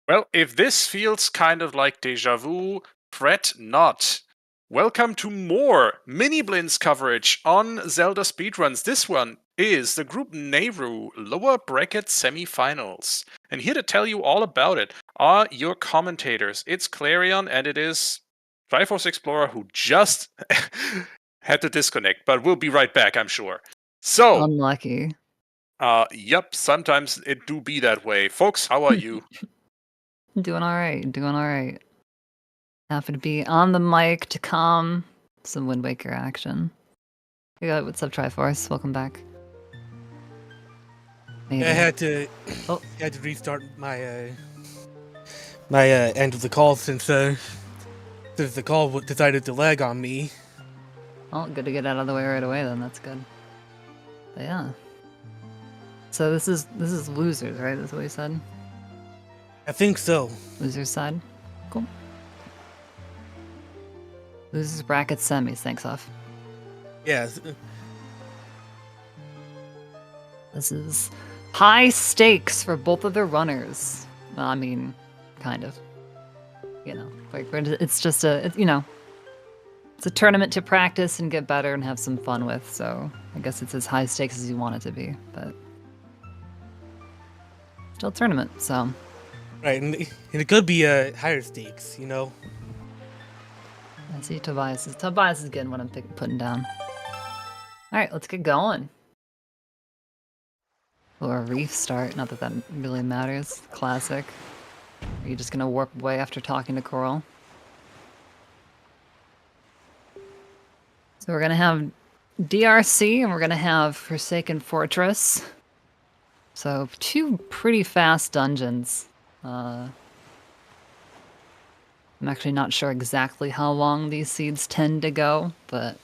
Well, if this feels kind of like deja vu, fret not. Welcome to more Miniblins coverage on Zelda Speedruns. This one is the group Nayru lower bracket semifinals. And here to tell you all about it are your commentators. It's Clarion and it is Triforce Explorer, who just had to disconnect, but we'll be right back, I'm sure. So, Unlucky. yep, sometimes it do be that way. Folks, how are you? Doing alright. Happy to be on the mic to calm some Wind Waker action. Hey, what's up, Triforce? Welcome back. Maybe. I had to restart my end of the call since the call decided to lag on me. Well, good to get out of the way right away then. That's good. But yeah. So this is losers, right? That's what we said. I think so. Losers side. Cool. Losers bracket semis. Thanks, off. Yes. This is high stakes for both of their runners. Well, I mean, kind of. You know, like it's just it's a tournament to practice and get better and have some fun with. So I guess it's as high stakes as you want it to be, but still a tournament. So right, and it could be higher stakes, you know. I see Tobias is getting what I'm putting down. All right, let's get going. Or a reef start. Not that that really matters. Classic. Are you just gonna warp away after talking to Coral? So we're gonna have DRC and we're gonna have Forsaken Fortress. So two pretty fast dungeons. I'm actually not sure exactly how long these seeds tend to go, but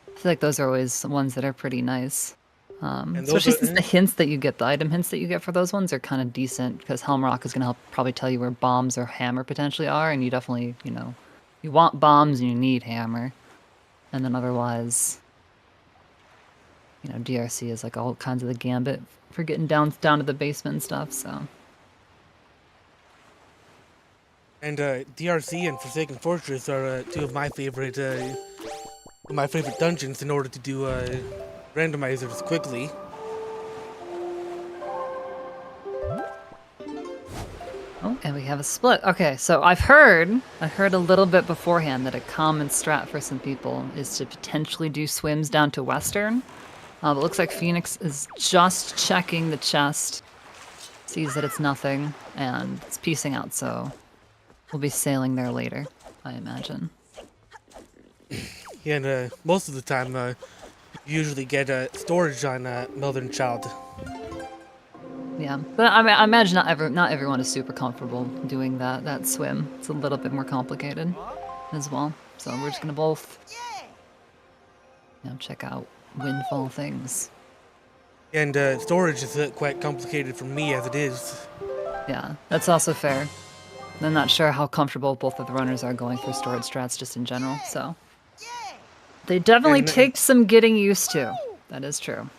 I feel like those are always ones that are pretty nice. Especially since the hints that you get, the item hints that you get for those ones are kind of decent, because Helmrock is going to help probably tell you where bombs or hammer potentially are, and you definitely, you want bombs and you need hammer. And then otherwise, DRC is like all kinds of the gambit for getting down to the basement and stuff, so. And DRC and Forsaken Fortress are two of my favorite dungeons in order to do randomizers quickly. Oh, and we have a split. Okay, so I heard a little bit beforehand that a common strat for some people is to potentially do swims down to Western. But it looks like Phoenix is just checking the chest, sees that it's nothing, and it's piecing out, so we'll be sailing there later, I imagine. Yeah, and most of the time, you usually get storage on Northern Child. Yeah, but I imagine not everyone is super comfortable doing that swim. It's a little bit more complicated as well. So we're just gonna both check out windfall things. And storage is quite complicated for me as it is. Yeah, that's also fair. I'm not sure how comfortable both of the runners are going through storage strats just in general, so. They definitely take some getting used to. That is true.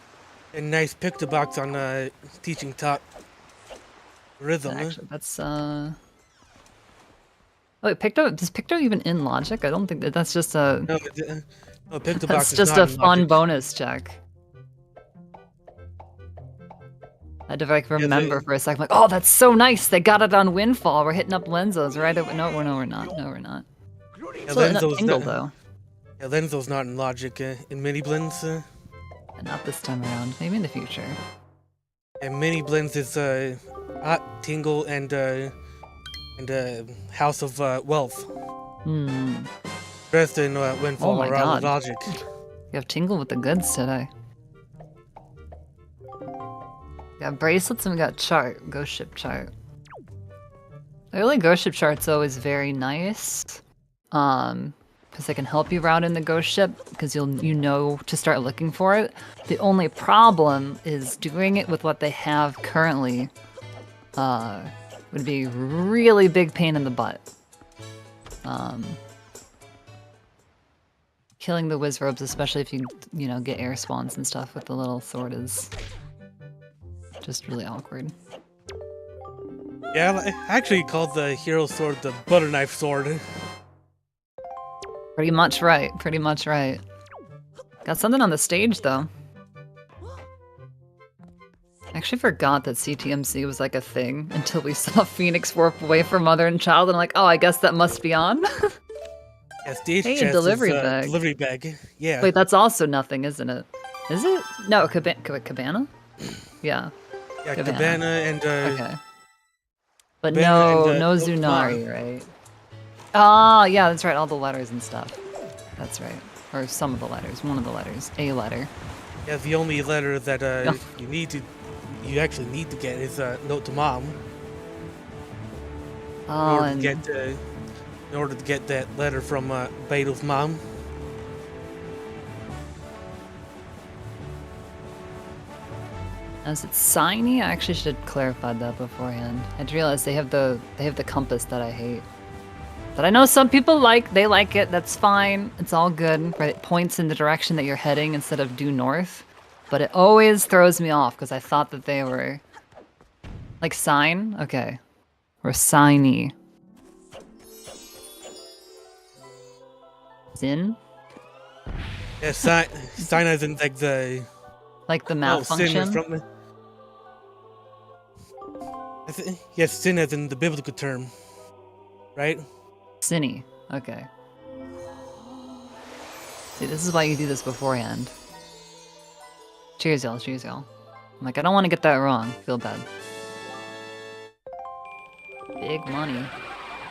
A nice pick-to-box on teaching top rhythm. Actually, that's Oh wait, Picto, does Picto even in logic? I don't think that's just a... No, pick-to-box that's is just not a in fun logic. bonus check. I had to remember for a second, like, oh, that's so nice. They got it on Windfall. We're hitting up Lenzo's right over. No, we're not. No, we're not. Yeah, Lenzo's Tingle, though. Yeah, Lenzo's not in logic in Miniblins. Not this time around. Maybe in the future. And Miniblins is Hot, Tingle, and House of Wealth. Rest in Windfall are all logic. You have Tingle with the goods today. We got bracelets and we got chart. Ghost ship chart. Early ghost ship chart's always very nice. Because they can help you route in the ghost ship, because you know to start looking for it. The only problem is doing it with what they have currently would be a really big pain in the butt. Killing the Wizrobes, especially if you get air spawns and stuff with the little sword, is just really awkward. Yeah, I actually called the hero sword the butter knife sword. Pretty much right. Pretty much right. Got something on the stage though. I actually forgot that CTMC was like a thing until we saw Phoenix warp away from mother and child, and I'm like, oh, I guess that must be on. Yeah, stage Hey, a chest delivery is bag. delivery bag. Yeah. Wait, that's also nothing, isn't it? Is it? No, Cabana? Yeah. Yeah, Cabana and Okay. But Cabana and no Zunari, right? Ah, yeah, that's right, all the letters and stuff. That's right. Or some of the letters, one of the letters, a letter. Yeah, the only letter that you actually need to get is note to mom. Oh, in order to get that letter from Beto's mom. Is it Synii? I actually should have clarified that beforehand. I just realized they have the compass that I hate. But I know some people they like it. That's fine. It's all good. Right? It points in the direction that you're heading instead of due north. But it always throws me off because I thought that they were like sign. Okay, or Synii. Sin? Yeah, sign as in like the map function. Yes, sin as in the biblical term, right? Synii. Okay. See, this is why you do this beforehand. Cheers, y'all. Cheers, y'all. I'm like, I don't want to get that wrong. Feel bad. Big money.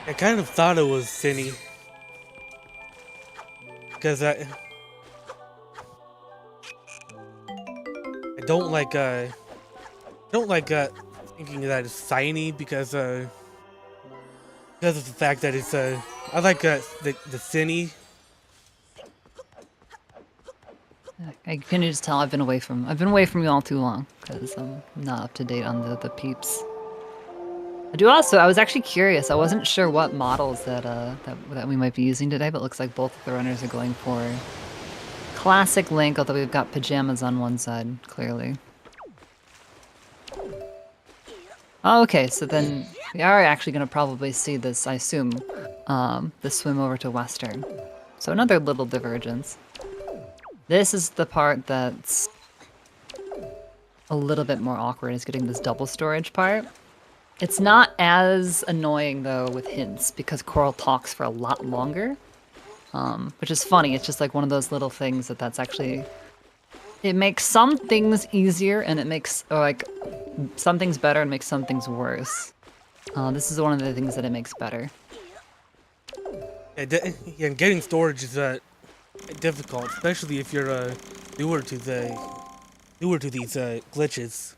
I kind of thought it was Synii. Because I don't like thinking that it's Synii because of the fact that it's I like the Synii. I can just tell I've been away from you all too long because I'm not up to date on the peeps. I was actually curious. I wasn't sure what models that we might be using today, but it looks like both of the runners are going for classic Link, although we've got pajamas on one side, clearly. Oh, okay, so then we are actually going to probably see this, I assume, the swim over to Western. So another little divergence. This is the part that's a little bit more awkward, is getting this double storage part. It's not as annoying, though, with hints, because Coral talks for a lot longer. Which is funny, it's just like one of those little things that's actually... It makes some things easier, and it makes, some things better and makes some things worse. This is one of the things that it makes better. Yeah, and getting storage is difficult, especially if you're newer to these glitches.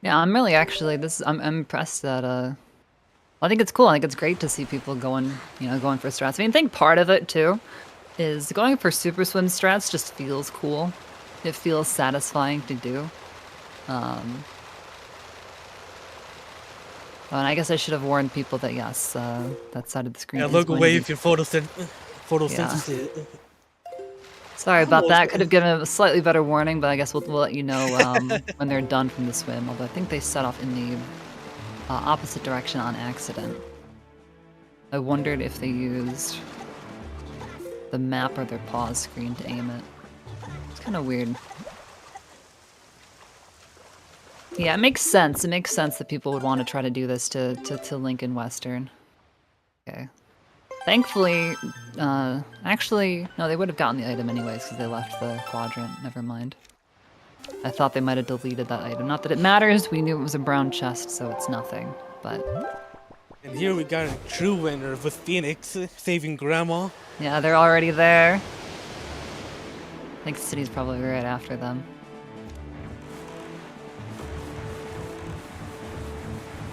Yeah, I'm really actually I'm impressed that I think it's cool. I think it's great to see people going for strats. I mean, I think part of it too is going for super swim strats just feels cool. It feels satisfying to do. And I guess I should have warned people that yes, that side of the screen. Yeah, look away if your photosynthesis. Yeah. Sorry about that. Could have given a slightly better warning, but I guess we'll let you know when they're done from the swim. Although I think they set off in the opposite direction on accident. I wondered if they used the map or their pause screen to aim it. It's kind of weird. Yeah, it makes sense. It makes sense that people would want to try to do this to Link in Western. Okay. Thankfully, actually, no, they would have gotten the item anyways because they left the quadrant. Never mind. I thought they might have deleted that item. Not that it matters, we knew it was a brown chest, so it's nothing, but... And here we got a true winner with Phoenix saving Grandma. Yeah, they're already there. I think City's probably right after them.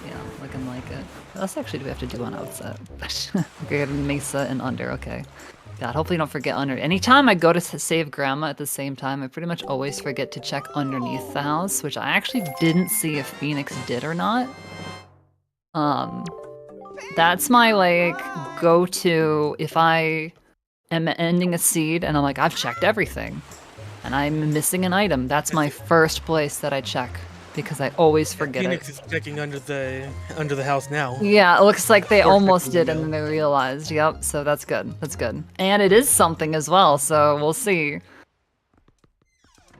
Yeah, looking like it. What else actually do we have to do on outset? Okay, Mesa and under, okay. God, hopefully don't forget under. Anytime I go to save Grandma at the same time, I pretty much always forget to check underneath the house, which I actually didn't see if Phoenix did or not. That's my, go-to if I am ending a seed and I'm like, I've checked everything, and I'm missing an item. That's my first place that I check, because I always forget Phoenix it. is checking under the house now. Yeah, it looks like they Or almost checking did, and the then they realized. Yep, so that's good. That's good. And it is something as well, so we'll see.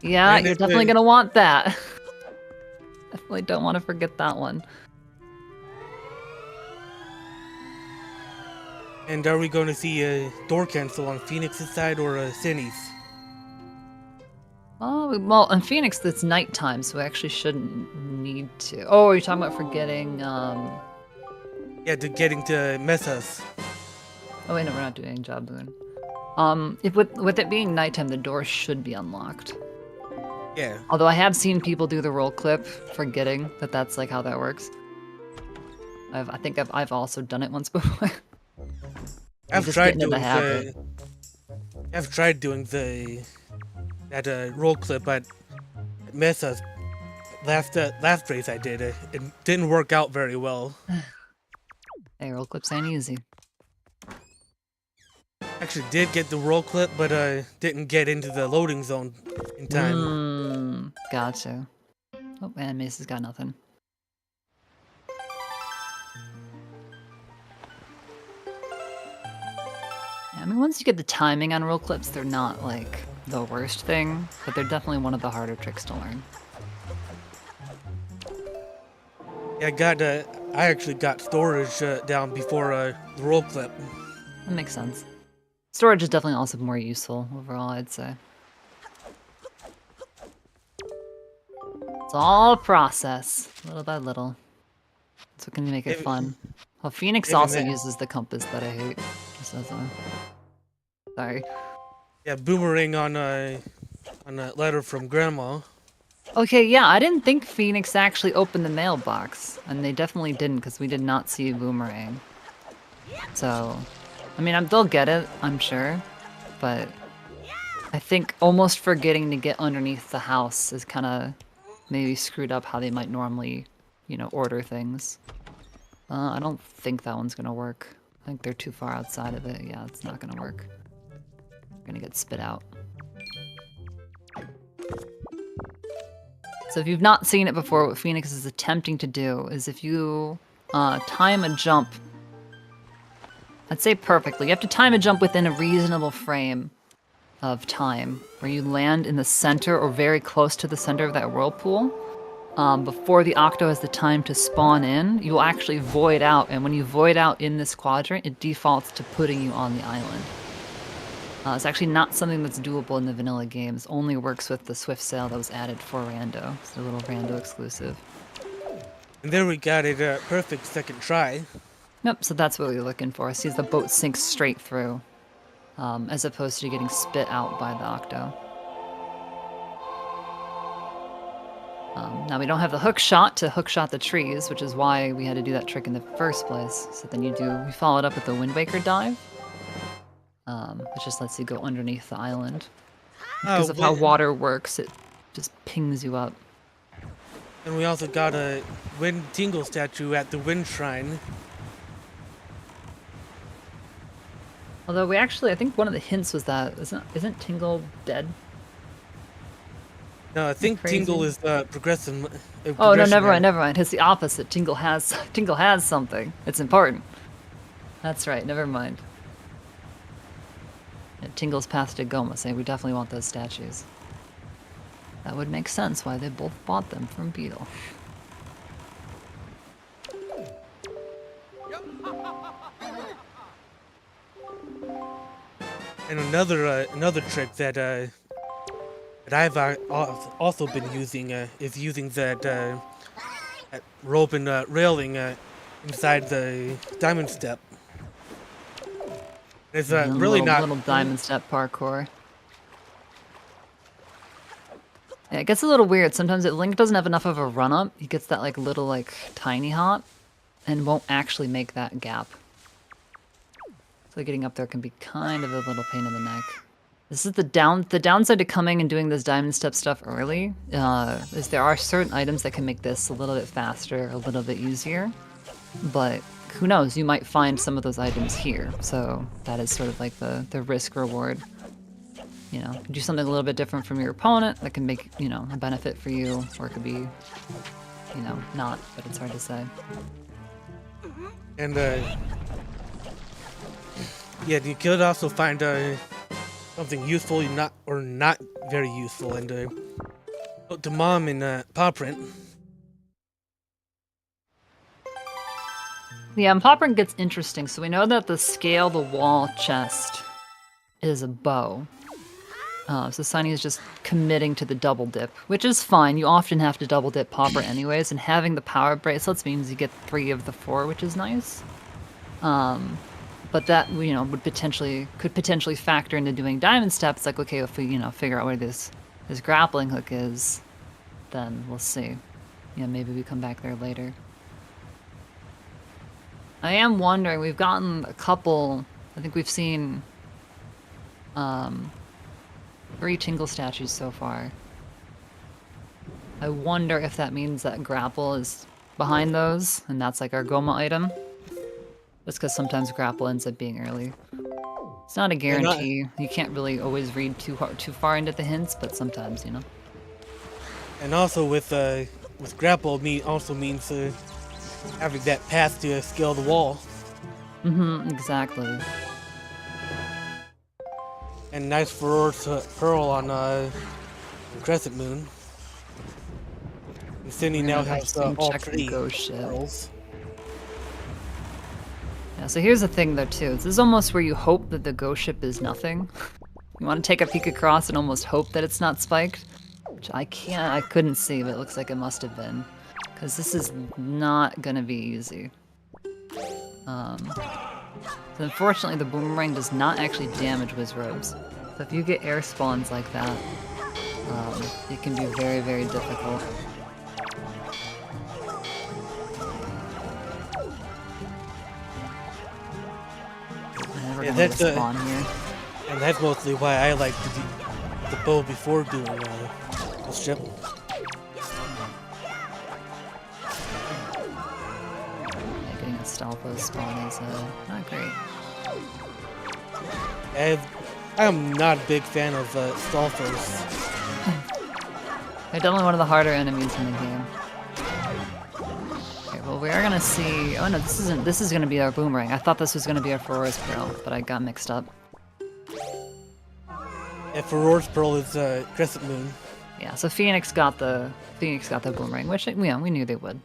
Yeah, And you're it's definitely a- gonna want that. Definitely don't want to forget that one. And are we going to see a door cancel on Phoenix's side or Synnie's? Oh, well, in Phoenix, it's nighttime, so we actually shouldn't need to. Oh, are you talking about forgetting, Yeah, getting to Messa's. Oh, wait, no, we're not doing any job then. If with it being nighttime, the door should be unlocked. Yeah. Although I have seen people do the roll clip, forgetting that that's like how that works. I think I've also done it once before. I've just tried get into the doing habit. I've tried doing that roll clip at Messa's last race I did. It didn't work out very well. Hey, roll clips ain't easy. Actually, did get the roll clip, but didn't get into the loading zone in time. Gotcha. Oh, and Mace's got nothing. Yeah, I mean, once you get the timing on roll clips, they're not like the worst thing, but they're definitely one of the harder tricks to learn. Yeah, I actually got storage down before the roll clip. That makes sense. Storage is definitely also more useful overall, I'd say. It's all a process, little by little. That's what can make it fun. Well, Phoenix even also then- uses the compass that I hate. Just as a... Sorry. Yeah, boomerang on a letter from Grandma. Okay, yeah, I didn't think Phoenix actually opened the mailbox, and they definitely didn't because we did not see a boomerang. So, I mean, they'll get it, I'm sure, but I think almost forgetting to get underneath the house is kind of maybe screwed up how they might normally, order things. I don't think that one's gonna work. I think they're too far outside of it. Yeah, it's not gonna work. They're gonna get spit out. So if you've not seen it before, what Phoenix is attempting to do is if you time a jump, I'd say perfectly, you have to time a jump within a reasonable frame of time, where you land in the center or very close to the center of that whirlpool. Before the Octo has the time to spawn in, you will actually void out, and when you void out in this quadrant, it defaults to putting you on the island. It's actually not something that's doable in the vanilla games. Only works with the Swift Sail that was added for Rando. It's a little Rando exclusive. And there we got it, perfect second try. Nope, so that's what we're looking for. See, the boat sinks straight through, as opposed to getting spit out by the Octo. Now we don't have the hook shot to hook shot the trees, which is why we had to do that trick in the first place. So then you follow it up with the Wind Waker dive. Which just lets you go underneath the island. Because of how water works, it just pings you up. And we also got a Wind Tingle statue at the Wind Shrine. Although I think one of the hints was that isn't Tingle dead? No, I think Crazy. Tingle is progressing. Oh no, never mind. It's the opposite. Tingle has something. It's important. That's right. Never mind. Yeah, Tingle's path to Goma, saying we definitely want those statues. That would make sense why they both bought them from Beetle. And another trick that I've also been using is using that rope and railing inside the diamond step. It's really not little diamond step parkour. Yeah, it gets a little weird. Sometimes Link doesn't have enough of a run up. He gets that little tiny hop, and won't actually make that gap. So getting up there can be kind of a little pain in the neck. This is the downside to coming and doing this diamond step stuff early. Is there are certain items that can make this a little bit faster, a little bit easier, but who knows? You might find some of those items here. So that is sort of like the risk reward. you know, do something a little bit different from your opponent that can make, you know, a benefit for you, or it could be, you know, not, but it's hard to say. And yeah, you could also find something useful, not very useful, and to Mom in Paw Print. Yeah, and Paw Print gets interesting. So we know that the scale the wall chest is a bow. So Synii is just committing to the double dip, which is fine. You often have to double dip Paw Print anyways, and having the power bracelets means you get 3 of the 4, which is nice. But that, you know, could potentially factor into doing diamond steps. Like, okay, if we, you know, figure out where this grappling hook is, then we'll see. Yeah, maybe we come back there later. I am wondering, we've gotten a couple, I think we've seen 3 Tingle statues so far. I wonder if that means that grapple is behind those, and that's like our Goma item. Just because sometimes grapple ends up being early. It's not a guarantee. You can't really always read too far into the hints, but sometimes, you know. And also with grapple also means having that path to scale the wall. Exactly. And nice Furor's Pearl on Crescent Moon. And Synii now has all 3 pearls. Yeah, so here's the thing though too. This is almost where you hope that the ghost ship is nothing. You want to take a peek across and almost hope that it's not spiked. Which I couldn't see, but it looks like it must have been. Because this is not gonna be easy. So unfortunately the boomerang does not actually damage Wizrobes. So if you get air spawns like that, it can be very, very difficult. Yeah, that's spawn here. And that's mostly why I like to do the bow before doing the ship. Yeah, getting a Stalfo spawn is not great. I'm not a big fan of Stalfos. They're definitely one of the harder enemies in the game. Okay, well we are gonna see. Oh no, this is gonna be our boomerang. I thought this was gonna be our Furor's Pearl, but I got mixed up. And Furor's Pearl is Crescent Moon. Yeah, so Phoenix got the boomerang, which we knew they would.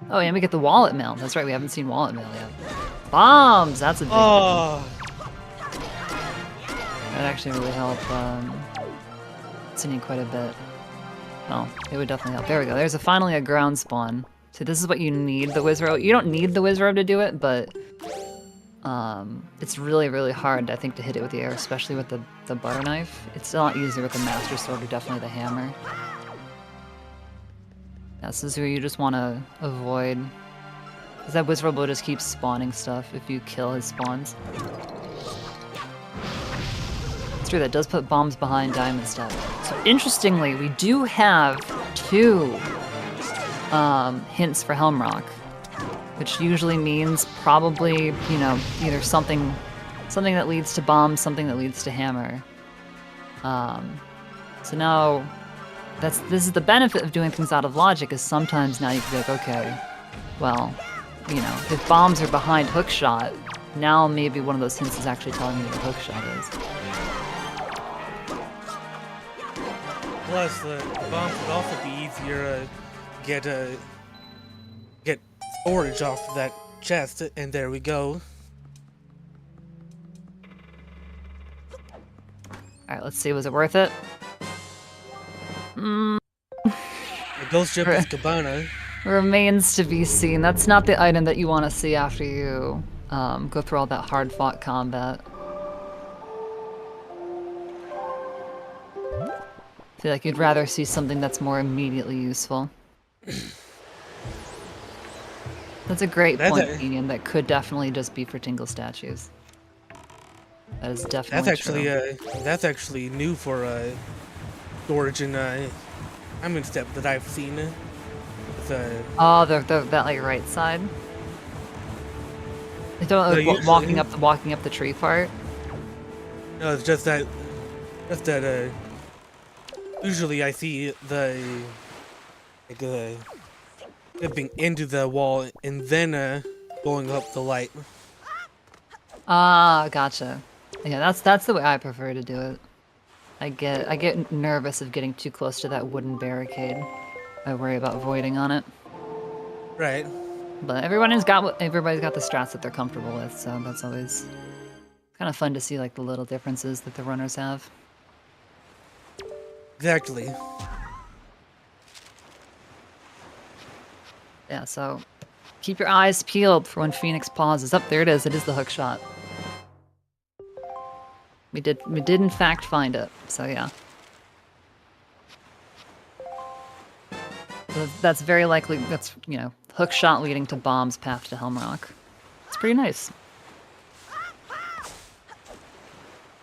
Oh, yeah, and we get the wallet mail. That's right, we haven't seen wallet mail yet. Bombs! That's a big one. That actually really helped Synii quite a bit. Oh, it would definitely help. There we go. There's finally a ground spawn. So this is what you need the Wizrobe. You don't need the Wizrobe to do it, but it's really, really hard, I think, to hit it with the air, especially with the butter knife. It's a lot easier with the Master Sword or definitely the hammer. Yeah, this is where you just want to avoid. Because that Wizrobe will just keep spawning stuff if you kill his spawns. It's true, that does put bombs behind Diamond Step. So interestingly, we do have 2 hints for Helmrock, which usually means probably, you know, either something that leads to bombs, something that leads to hammer. So now, this is the benefit of doing things out of logic, is sometimes now you can be like, okay, well, you know, if bombs are behind hookshot, now maybe one of those hints is actually telling me what hookshot is. Plus, the bombs would also be easier to get storage off that chest, and there we go. Alright, let's see, was it worth it? The ghost ship is Cabana. Remains to be seen. That's not the item that you want to see after you go through all that hard-fought combat. I feel like you'd rather see something that's more immediately useful. That's a great point, Ian. That could definitely just be for Tingle statues. That is definitely true. That's actually new for storage in Diamond Step that I've seen. Oh, that like right side. I don't No, like usually- walking up the tree part. No, it's just that usually I see the dipping into the wall and then going up the light. Ah, gotcha. Yeah, that's the way I prefer to do it. I get nervous of getting too close to that wooden barricade. I worry about voiding on it. Right. But everybody's got the strats that they're comfortable with, so that's always kind of fun to see like the little differences that the runners have. Exactly. Yeah, so keep your eyes peeled for when Phoenix pauses. Up there it is. It is the hook shot. We did in fact find it. So yeah. So that's very likely. That's, you know, hook shot leading to bomb's path to Helmrock. It's pretty nice.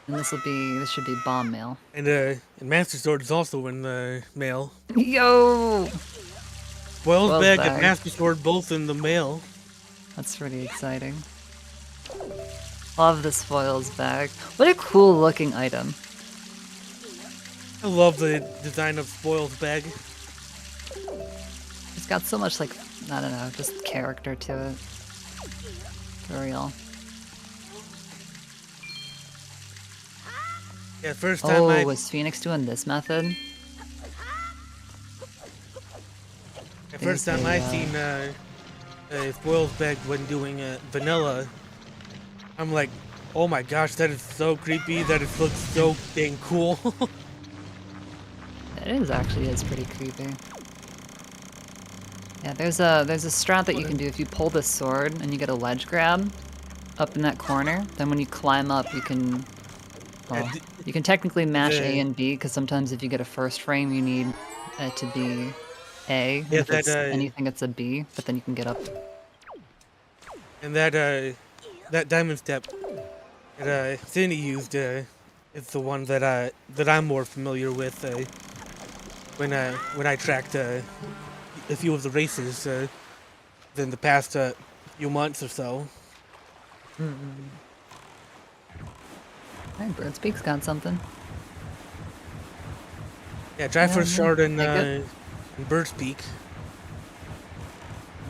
And this should be bomb mail. And Master Sword is also in the mail. Yo! Spoils Spoils bag bag. and Master Sword both in the mail. That's pretty exciting. Love the spoils bag. What a cool looking item. I love the design of Spoils bag. It's got so much, like, I don't know, just character to it. For real. Yeah, first time Oh, I was Phoenix doing this method? first time I seen a Spoils bag when doing vanilla, I'm like, oh my gosh, that is so creepy. That it looks so dang cool. It is pretty creepy. Yeah, there's a strat that you can do if you pull this sword and you get a ledge grab up in that corner. Then when you climb up, you can, well, you can technically mash A and B because sometimes if you get a first frame, you need it to be A. And Yeah, if it's that, anything, it's a B. But then you can get up. And that diamond step that Synii used is the one that I'm more familiar with when I tracked a few of the races in the past few months or so. Hey, Bird's Peak's got something. Yeah, try first shard in good. Bird's Peak.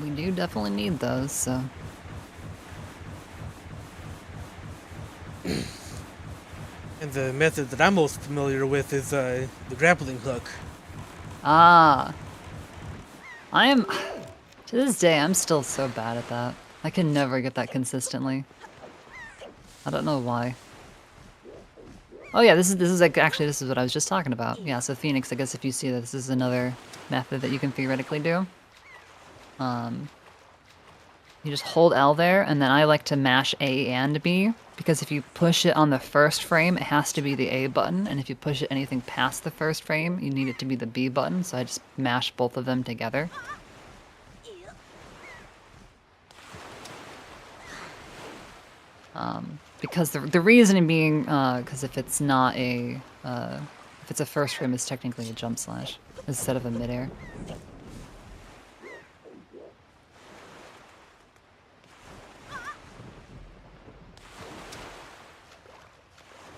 We do definitely need those, so. And the method that I'm most familiar with is the grappling hook. Ah. I am, to this day, I'm still so bad at that. I can never get that consistently. I don't know why. Oh yeah, this is like, actually this is what I was just talking about. Yeah, so Phoenix, I guess if you see that, this is another method that you can theoretically do. You just hold L there, and then I like to mash A and B, because if you push it on the first frame, it has to be the A button, and if you push it anything past the first frame, you need it to be the B button, so I just mash both of them together. Because the reasoning being, because if it's not a, if it's a first frame, it's technically a jump slash instead of a midair.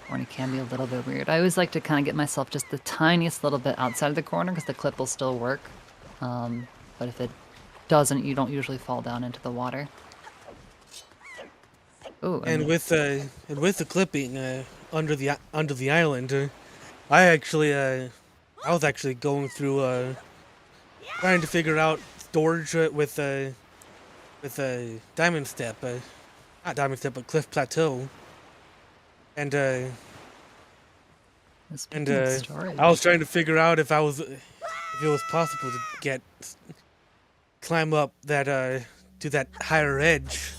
Corner can be a little bit weird. I always like to kind of get myself just the tiniest little bit outside of the corner because the clip will still work. But if it doesn't, you don't usually fall down into the water. Ooh, And with the clipping under the island, I was actually going through trying to figure out storage with Diamond Step, not Diamond Step, but Cliff Plateau, and speaking of storage. I was trying to figure out if it was possible to climb up that to that higher edge.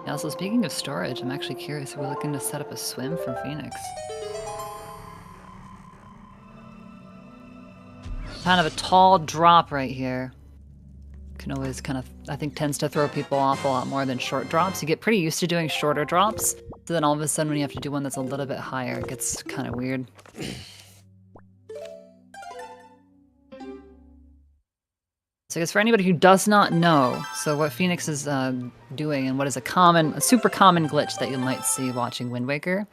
Yeah, so speaking of storage, I'm actually curious if we're looking to set up a swim from Phoenix. Kind of a tall drop right here. Can always kind of, I think, tends to throw people off a lot more than short drops. You get pretty used to doing shorter drops, so then all of a sudden when you have to do one that's a little bit higher, it gets kind of weird. So I guess for anybody who does not know, so what Phoenix is doing and what is a super common glitch that you might see watching Wind Waker,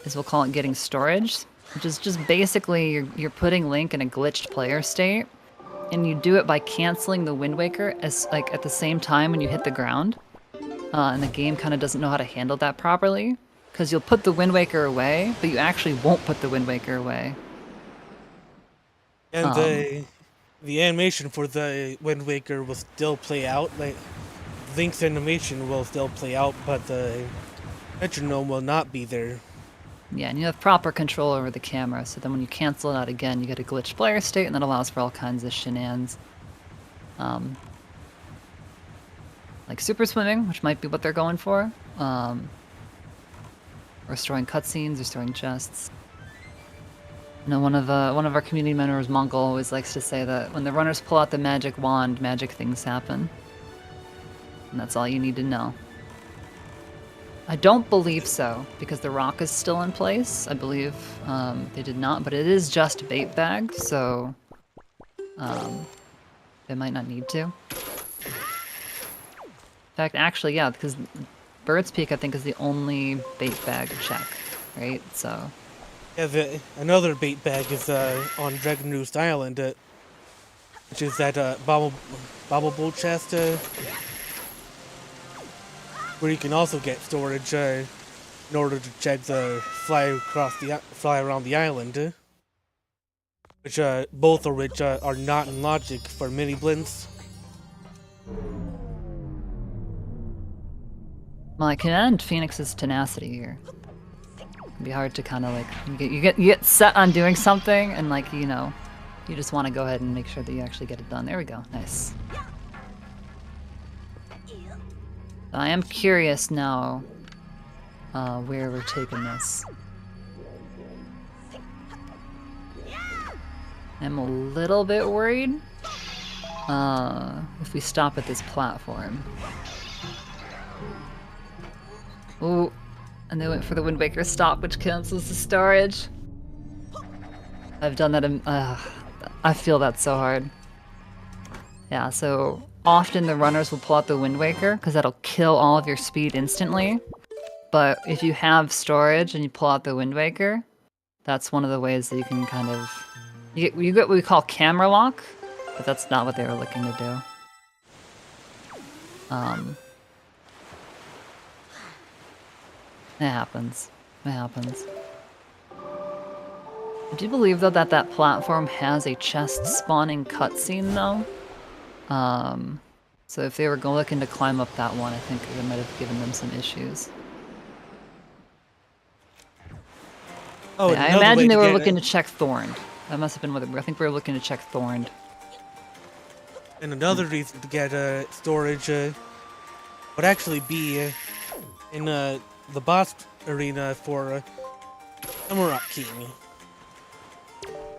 is we'll call it getting storage, which is just basically you're putting Link in a glitched player state, and you do it by canceling the Wind Waker as like at the same time when you hit the ground, and the game kind of doesn't know how to handle that properly, because you'll put the Wind Waker away, but you actually won't put the Wind Waker away. And the animation for the Wind Waker will still play out. Like Link's animation will still play out, but the metronome will not be there. Yeah, and you have proper control over the camera, so then when you cancel it out again, you get a glitched player state, and that allows for all kinds of shenanigans. Like super swimming, which might be what they're going for. Restoring cutscenes, restoring chests. You know, one of our community members, Mongol, always likes to say that when the runners pull out the magic wand, magic things happen. And that's all you need to know. I don't believe so, because the rock is still in place. I believe they did not, but it is just bait bag, so they might not need to. In fact, actually, yeah, because Bird's Peak, I think, is the only bait bag check, right? So. Yeah, another bait bag is on Dragon Roost Island, which is that bobble chest, where you can also get storage in order to check the fly around the island, which both of which are not in logic for Miniblins. Well, I commend Phoenix's tenacity here. It'd be hard to kind of like you get set on doing something, and like you just want to go ahead and make sure that you actually get it done. There we go. Nice. I am curious now where we're taking this. I'm a little bit worried if we stop at this platform. Ooh, and they went for the Wind Waker stop, which cancels the storage. I've done that I feel that so hard. Yeah, so often the runners will pull out the Wind Waker because that'll kill all of your speed instantly. But if you have storage and you pull out the Wind Waker, that's one of the ways that you can kind of... You get what we call camera lock, but that's not what they were looking to do. It happens. It happens. I do believe, though, that that platform has a chest spawning cutscene, though. So if they were looking to climb up that one, I think it might have given them some issues. Oh, yeah, I imagine they were looking to check Thorned. That must have been what I think we were looking to check Thorned. And another reason to get storage would actually be in the boss arena for Emerald King.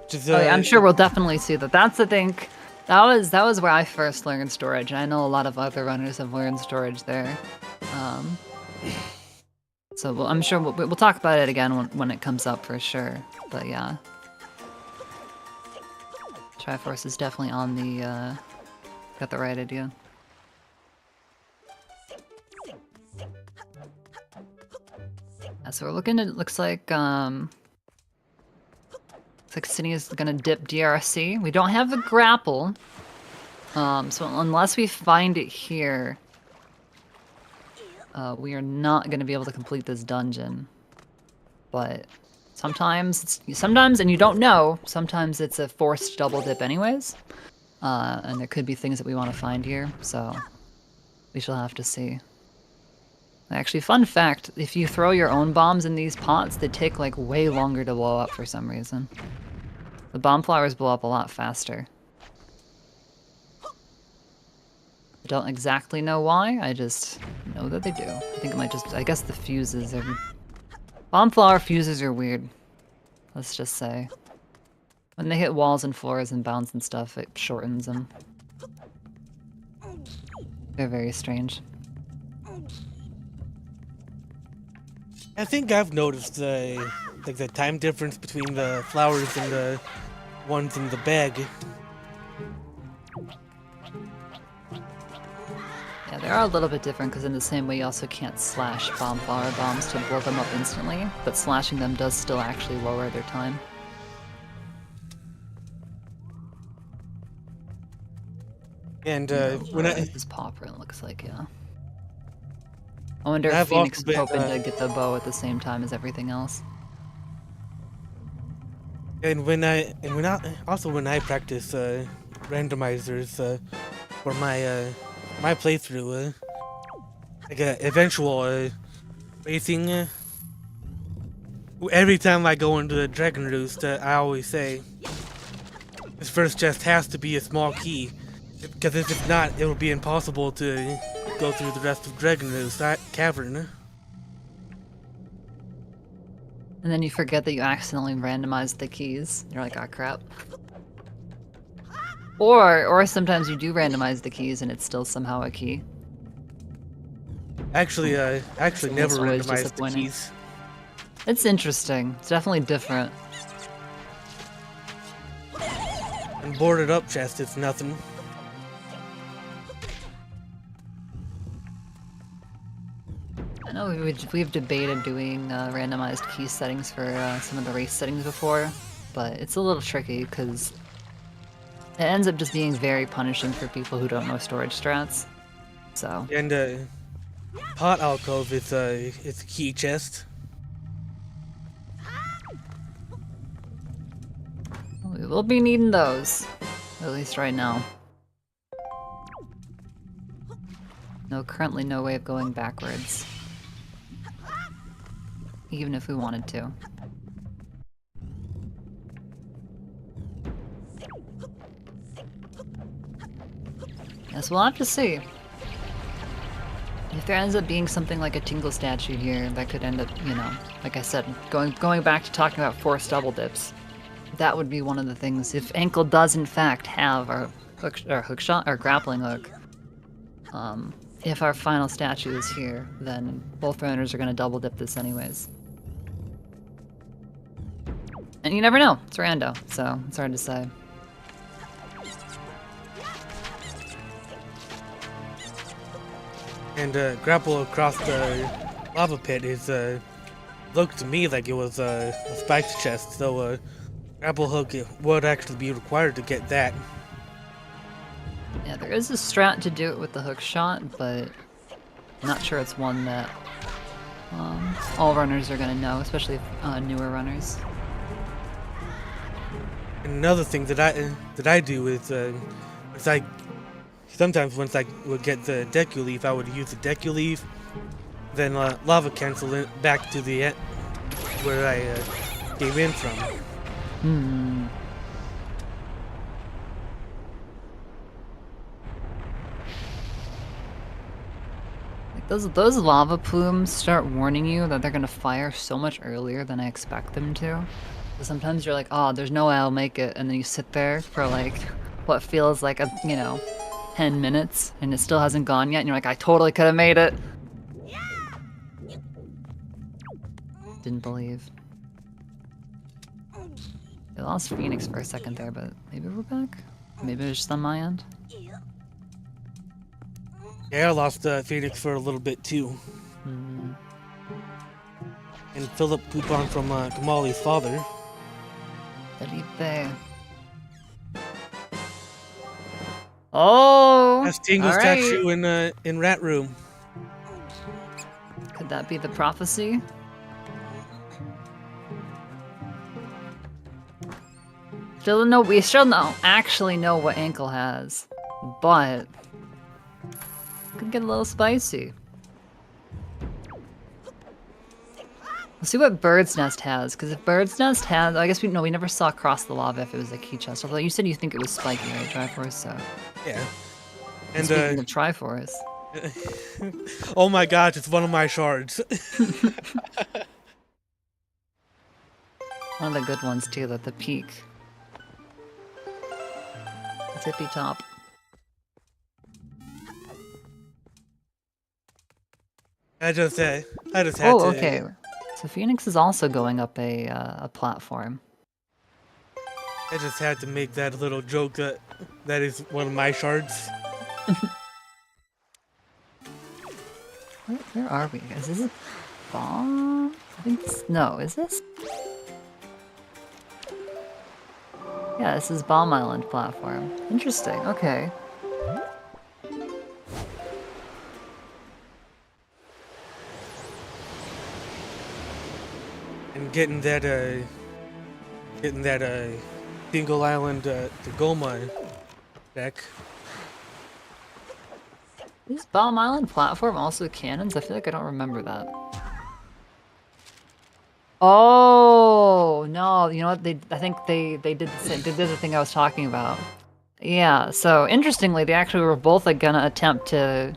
Which is, oh yeah, I'm sure we'll definitely see that. That's the thing. That was where I first learned storage, and I know a lot of other runners have learned storage there. So I'm sure we'll talk about it again when it comes up for sure. But yeah, Triforce is definitely on the got the right idea. Yeah, so we're looking at, looks like Synii is gonna dip DRC. We don't have the grapple, so unless we find it here, we are not gonna be able to complete this dungeon. But sometimes, and you don't know, sometimes it's a forced double dip anyways, and there could be things that we want to find here. So we shall have to see. Actually, fun fact, if you throw your own bombs in these pots, they take like way longer to blow up for some reason. The bomb flowers blow up a lot faster. I don't exactly know why, I just know that they do. I think it might just, I guess the fuses are... Bomb flower fuses are weird, let's just say. When they hit walls and floors and bounce and stuff, it shortens them. They're very strange. I think I've noticed the time difference between the flowers and the ones in the bag. They are a little bit different because in the same way you also can't slash bomb flower bombs to blow them up instantly, but slashing them does still actually lower their time. And when This is Popper, it looks like, yeah. I wonder if I've Phoenix also is been, hoping to get the bow at the same time as everything else. and when I practice randomizers for my playthrough, like eventual racing. Every time I go into the Dragon Roost, I always say this first chest has to be a small key, because if not, it will be impossible to go through the rest of Dragon Roost Cavern. And then you forget that you accidentally randomized the keys. You're like, ah, crap. Or sometimes you do randomize the keys and it's still somehow a key. Actually, never always randomized the disappointing. keys. It's interesting. It's definitely different. And boarded up chest, it's nothing. I know we've debated doing randomized key settings for some of the race settings before, but it's a little tricky because it ends up just being very punishing for people who don't know storage strats. So. And pot alcove is a key chest. We will be needing those, at least right now. No, currently no way of going backwards. Even if we wanted to. Yes, we'll have to see. If there ends up being something like a Tingle statue here, that could end up, you know, like I said, going back to talking about forced double dips. That would be one of the things. If Ankle does in fact have our hook shot, our grappling hook, if our final statue is here, then both runners are going to double dip this anyways. And you never know. It's rando, so it's hard to say. And grapple across the lava pit is looked to me like it was a spiked chest, so grapple hook would actually be required to get that. Yeah, there is a strat to do it with the hook shot, but I'm not sure it's one that all runners are going to know, especially newer runners. And another thing that I do is like sometimes once I would get the Deku Leaf, I would use the Deku Leaf, then lava cancel it back to the end where I came in from. Hmm. Like those lava plumes start warning you that they're gonna fire so much earlier than I expect them to. So sometimes you're like, oh, there's no way I'll make it, and then you sit there for like what feels like 10 minutes, and it still hasn't gone yet, and you're like, I totally could have made it. Didn't believe. I lost Phoenix for a second there, but maybe we're back? Maybe it was just on my end? Yeah, I lost Phoenix for a little bit too. Hmm. And Philip Coupon from Kamali's father. Felipe. Oh! That's Tingle alright. statue in Rat Room. Could that be the prophecy? We still don't actually know what Ankle has, but could get a little spicy. Let's see what Bird's Nest has, because if Bird's Nest has, I guess we never saw across the lava if it was a key chest. Although you said you think it was spiky, right, Triforce? So Yeah. and speaking of Triforce, oh my gosh, it's one of my shards. one of the good ones too, the peak. Tippy top. I just had to. Oh, okay. So Phoenix is also going up a platform. I just had to make that little joke that is one of my shards. Where are we? Is this a bomb? I think this, no, is this? Yeah, this is Bomb Island platform. Interesting, okay. And getting that single island to Goma deck. Is Bomb Island platform also cannons? I feel like I don't remember that. Oh no! You know what? I think they did the thing I was talking about. Yeah. So interestingly, they actually were both like gonna attempt to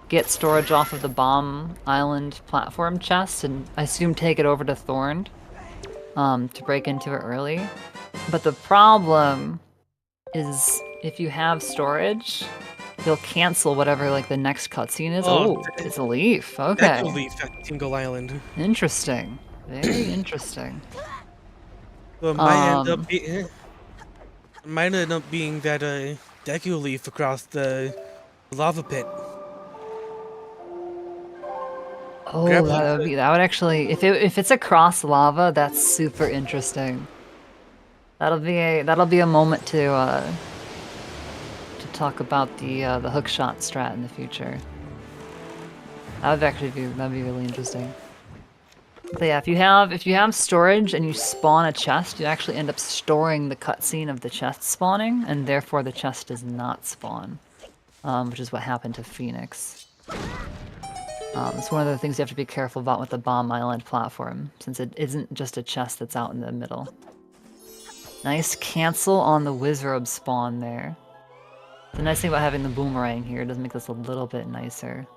get storage off of the Bomb Island platform chest, and I assume take it over to Thorned, to break into it early. But the problem is if you have storage, you'll cancel whatever like the next cutscene is. Oh, it's a leaf. Okay. That's a leaf at single island. Interesting. Very interesting. So it might end up being that Deku leaf across the lava pit. Oh, that would actually, if it's across lava, that's super interesting. That'll be a moment to talk about the hookshot strat in the future. That'd be really interesting. But yeah, if you have storage and you spawn a chest, you actually end up storing the cutscene of the chest spawning, and therefore the chest does not spawn, which is what happened to Phoenix. It's one of the things you have to be careful about with the Bomb Island platform, since it isn't just a chest that's out in the middle. Nice cancel on the Wizrobe spawn there. The nice thing about having the boomerang here does make this a little bit nicer.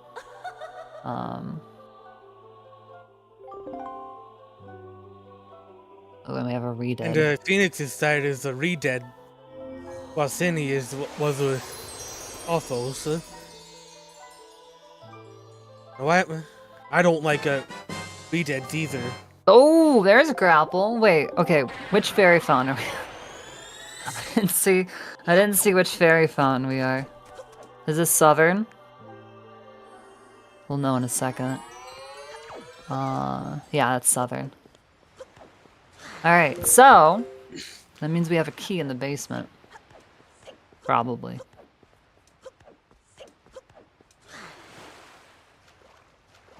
Oh, and we have a Redead. And Phoenix's side is a Redead, while Synii was with also. So. I don't like Redeads either. Oh, there's a grapple. Wait, okay, which fairy phone are we? I didn't see which fairy phone we are. Is this Southern? We'll know in a second. Yeah, that's Southern. Alright, so that means we have a key in the basement. Probably.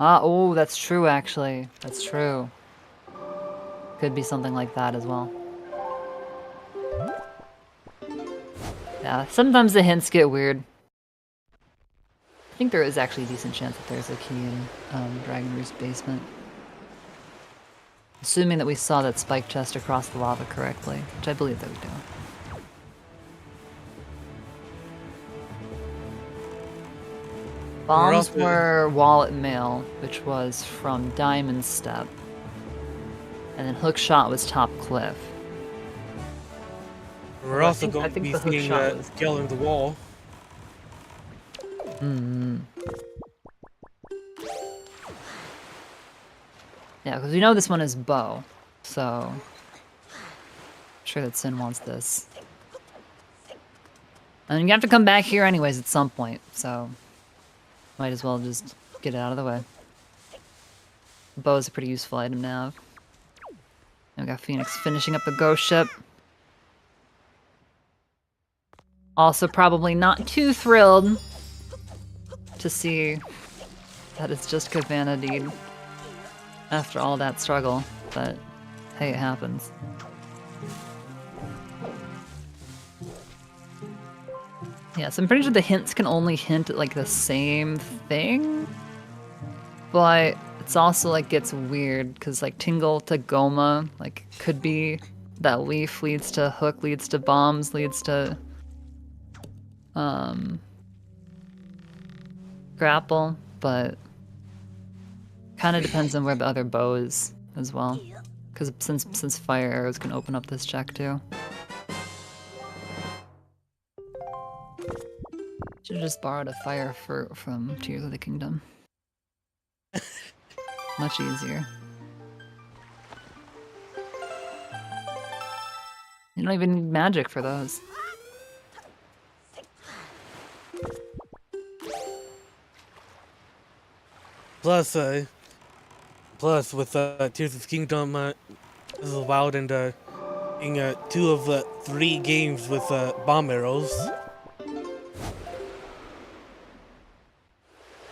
Oh, that's true actually. That's true. Could be something like that as well. Yeah, sometimes the hints get weird. I think there is actually a decent chance that there's a key in Dragon Roost basement. Assuming that we saw that spike chest across the lava correctly, which I believe that we do. Bombs were Wallet Mail, which was from Diamond Step. And then Hookshot was Top Cliff. We're also going to be seeing Scaling the Wall. Yeah, because we know this one is Bow, so I'm sure that Sin wants this. And you have to come back here anyways at some point, so might as well just get it out of the way. Bow is a pretty useful item to have. And we got Phoenix finishing up the ghost ship. Also probably not too thrilled to see that it's just Cabana Deed after all that struggle, but hey, it happens. Yeah, so I'm pretty sure the hints can only hint at like the same thing, but it's also like gets weird because like Tingle to Goma like could be that leaf leads to hook, leads to bombs, leads to grapple, but kind of depends on where the other bow is as well, because since fire arrows can open up this check too. Should have just borrowed a fire fruit from Tears of the Kingdom. Much easier. You don't even need magic for those. Plus, plus with Tears of the Kingdom, Breath of the Wild, and being 2 of the 3 games with bomb arrows.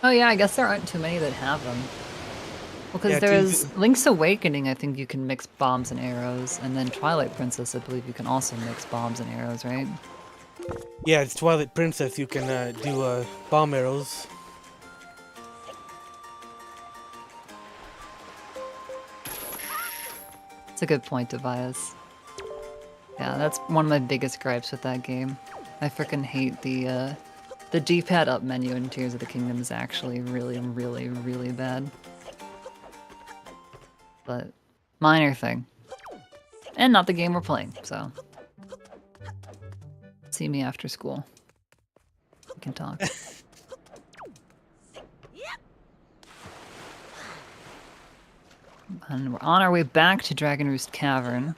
Oh yeah, I guess there aren't too many that have them. Well, because Yeah, there's Link's Awakening, I think you can mix bombs and arrows, and then Twilight Princess, I believe you can also mix bombs and arrows, right? Yeah, it's Twilight Princess. You can do bomb arrows. It's a good point, Tobias. Yeah, that's one of my biggest gripes with that game. I frickin' hate the D-pad up menu in Tears of the Kingdom is actually really, really, really bad. But minor thing. And not the game we're playing, so. See me after school. We can talk. And we're on our way back to Dragon Roost Cavern.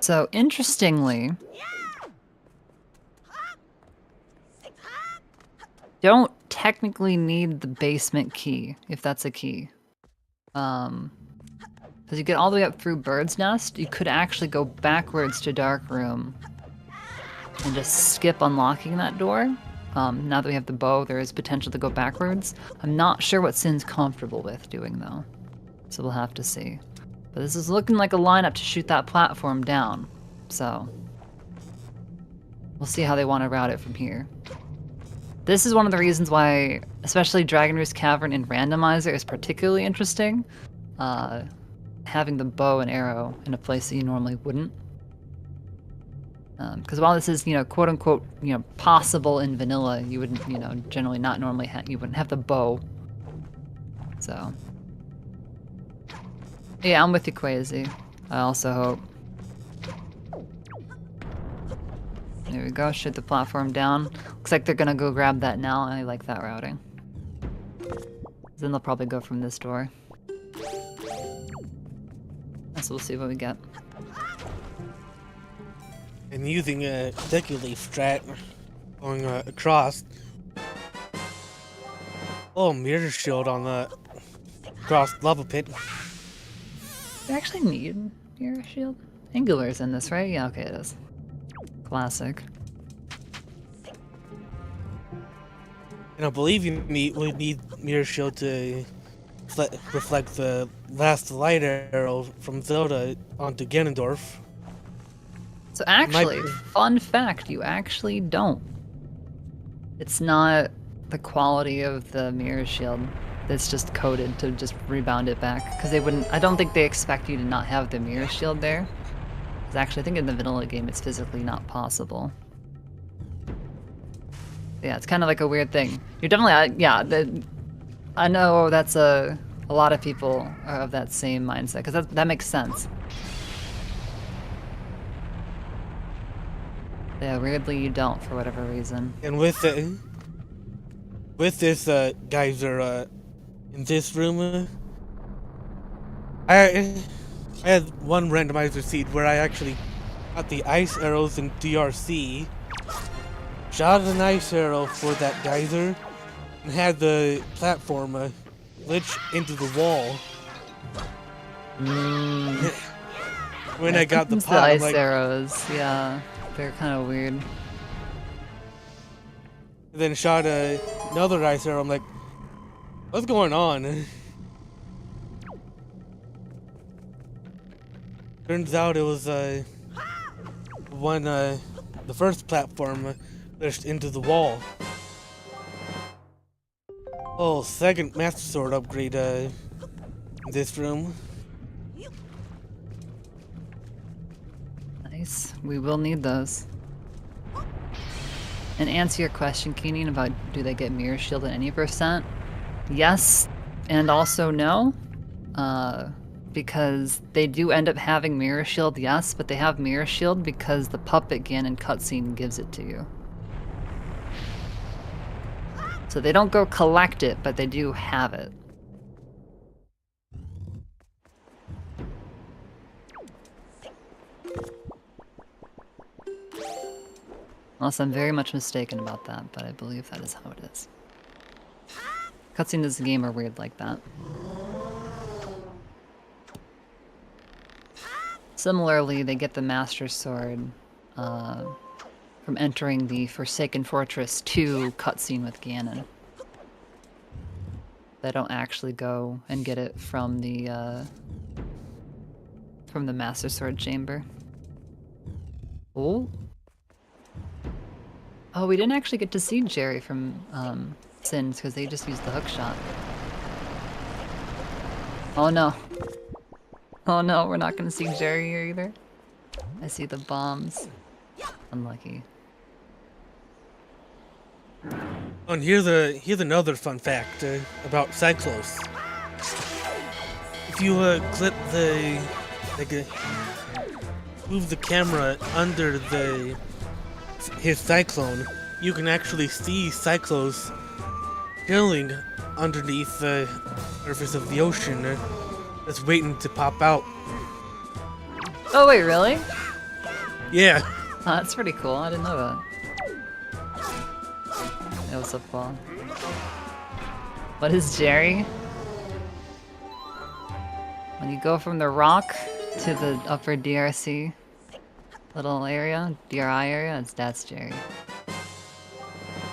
So, interestingly, don't technically need the basement key, if that's a key. Because you get all the way up through Bird's Nest, you could actually go backwards to Dark Room and just skip unlocking that door. Now that we have the bow, there is potential to go backwards. I'm not sure what Sin's comfortable with doing, though. So we'll have to see. But this is looking like a lineup to shoot that platform down. So we'll see how they want to route it from here. This is one of the reasons why, especially Dragon Roost Cavern in Randomizer is particularly interesting. Having the bow and arrow in a place that you normally wouldn't. Because while this is, quote unquote, possible in vanilla, you wouldn't, generally not normally you wouldn't have the bow. So. Yeah, I'm with you, Quasi. I also hope. There we go, shoot the platform down. Looks like they're gonna go grab that now, and I like that routing. Then they'll probably go from this door. So we'll see what we get. And using a Deku Leaf strat going across. Oh, mirror shield on the cross lava pit. We actually need Mirror Shield? Angular's in this, right? Yeah, okay, it is. Classic. And I believe we need mirror shield to reflect the last light arrow from Zelda onto Ganondorf. So actually, fun fact, you actually don't. It's not the quality of the mirror shield that's just coded to just rebound it back. Because they wouldn't, I don't think they expect you to not have the mirror shield there. Because actually, I think in the vanilla game it's physically not possible. Yeah, it's kind of like a weird thing. You're definitely, I know that's a lot of people are of that same mindset, because that makes sense. Yeah, weirdly you don't for whatever reason. And with this geyser in this room, I had one randomizer seed where I actually got the ice arrows in DRC, shot an ice arrow for that geyser, and had the platform glitch into the wall. When I got the pot, the ice I'm like, arrows, yeah, they're kind of weird. then shot another ice arrow. I'm like, what's going on? Turns out it was the first platform pushed into the wall. Oh, second Master Sword upgrade in this room. Nice, we will need those. And answer your question, Keenan, about do they get mirror shield at any %? Yes, and also no. Because they do end up having mirror shield, yes, but they have mirror shield because the puppet Ganon cutscene gives it to you. So they don't go collect it, but they do have it. Unless I'm very much mistaken about that, but I believe that is how it is. Cutscenes in the game are weird like that. Similarly, they get the Master Sword from entering the Forsaken Fortress 2 cutscene with Ganon. They don't actually go and get it from the Master Sword chamber. Oh. Oh, we didn't actually get to see Jerry from Sins because they just used the hook shot. Oh no. Oh no, we're not gonna see Jerry here either. I see the bombs. Unlucky. Oh, and here's another fun fact about Cyclos. If you clip move the camera under his cyclone, you can actually see Cyclos chilling underneath the surface of the ocean, just waiting to pop out. Oh wait, really? Yeah. Oh, that's pretty cool. I didn't know that. That was so cool. What is Jerry? When you go from the rock to the upper DRC little area, DRI area, that's Jerry.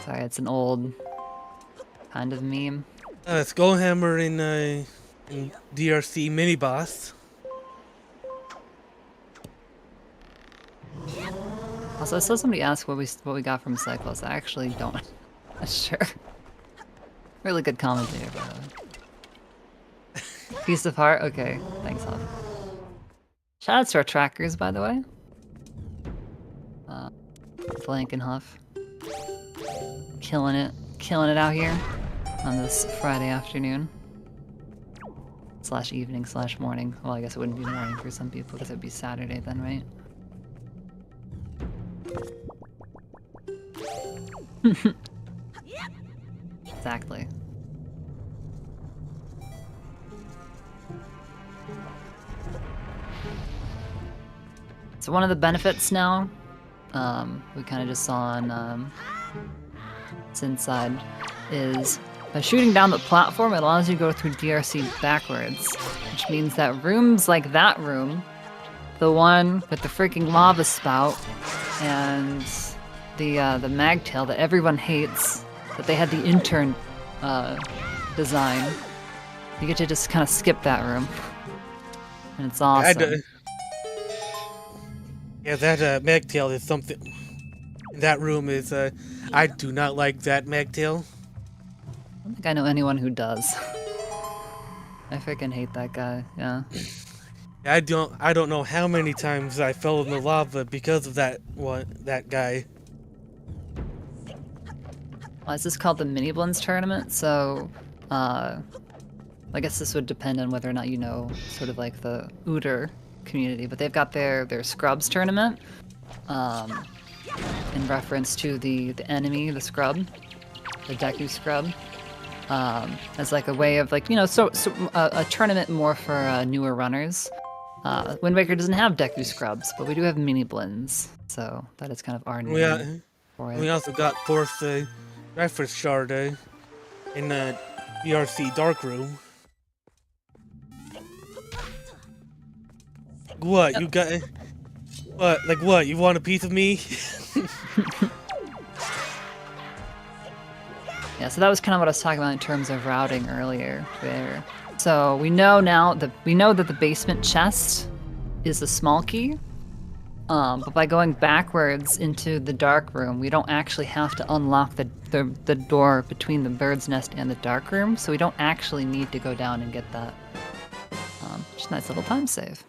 Sorry, it's an old kind of meme. Skullhammer in DRC mini boss. Also, I saw somebody ask what we got from Cyclos. I actually don't. Sure. Really good commentator, by the way. Piece of heart? Okay, thanks, Huff. Shoutouts to our trackers, by the way. Blank and Huff. Killing it out here on this Friday afternoon. / evening / morning. Well, I guess it wouldn't be morning for some people because it'd be Saturday then, right? Exactly. So one of the benefits now, we kind of just saw on Inside, is by shooting down the platform, it allows you to go through DRC backwards, which means that rooms like that room, the one with the freaking lava spout, and the magtail that everyone hates, that they had the intern design, you get to just kind of skip that room, and it's awesome. Yeah, that magtail is something. That room is. I do not like that magtail. I don't think I know anyone who does. I freaking hate that guy. Yeah. I don't know how many times I fell in the lava because of that guy. Well, this is called the Miniblins tournament, so I guess this would depend on whether or not you know sort of like the Uter community, but they've got their Scrubs tournament in reference to the enemy, the Scrub, the Deku Scrub, as like a way of like, you know, so a tournament more for newer runners. Wind Waker doesn't have Deku Scrubs, but we do have Miniblins, so that is kind of our name for it. We also got fourth reference shard in the BRC Dark Room. What? Yep. You got... What? Like what? You want a piece of me? Yeah, so that was kind of what I was talking about in terms of routing earlier there. So we know now that the basement chest is a small key. But by going backwards into the dark room, we don't actually have to unlock the door between the bird's nest and the dark room, so we don't actually need to go down and get that. Just a nice little time save.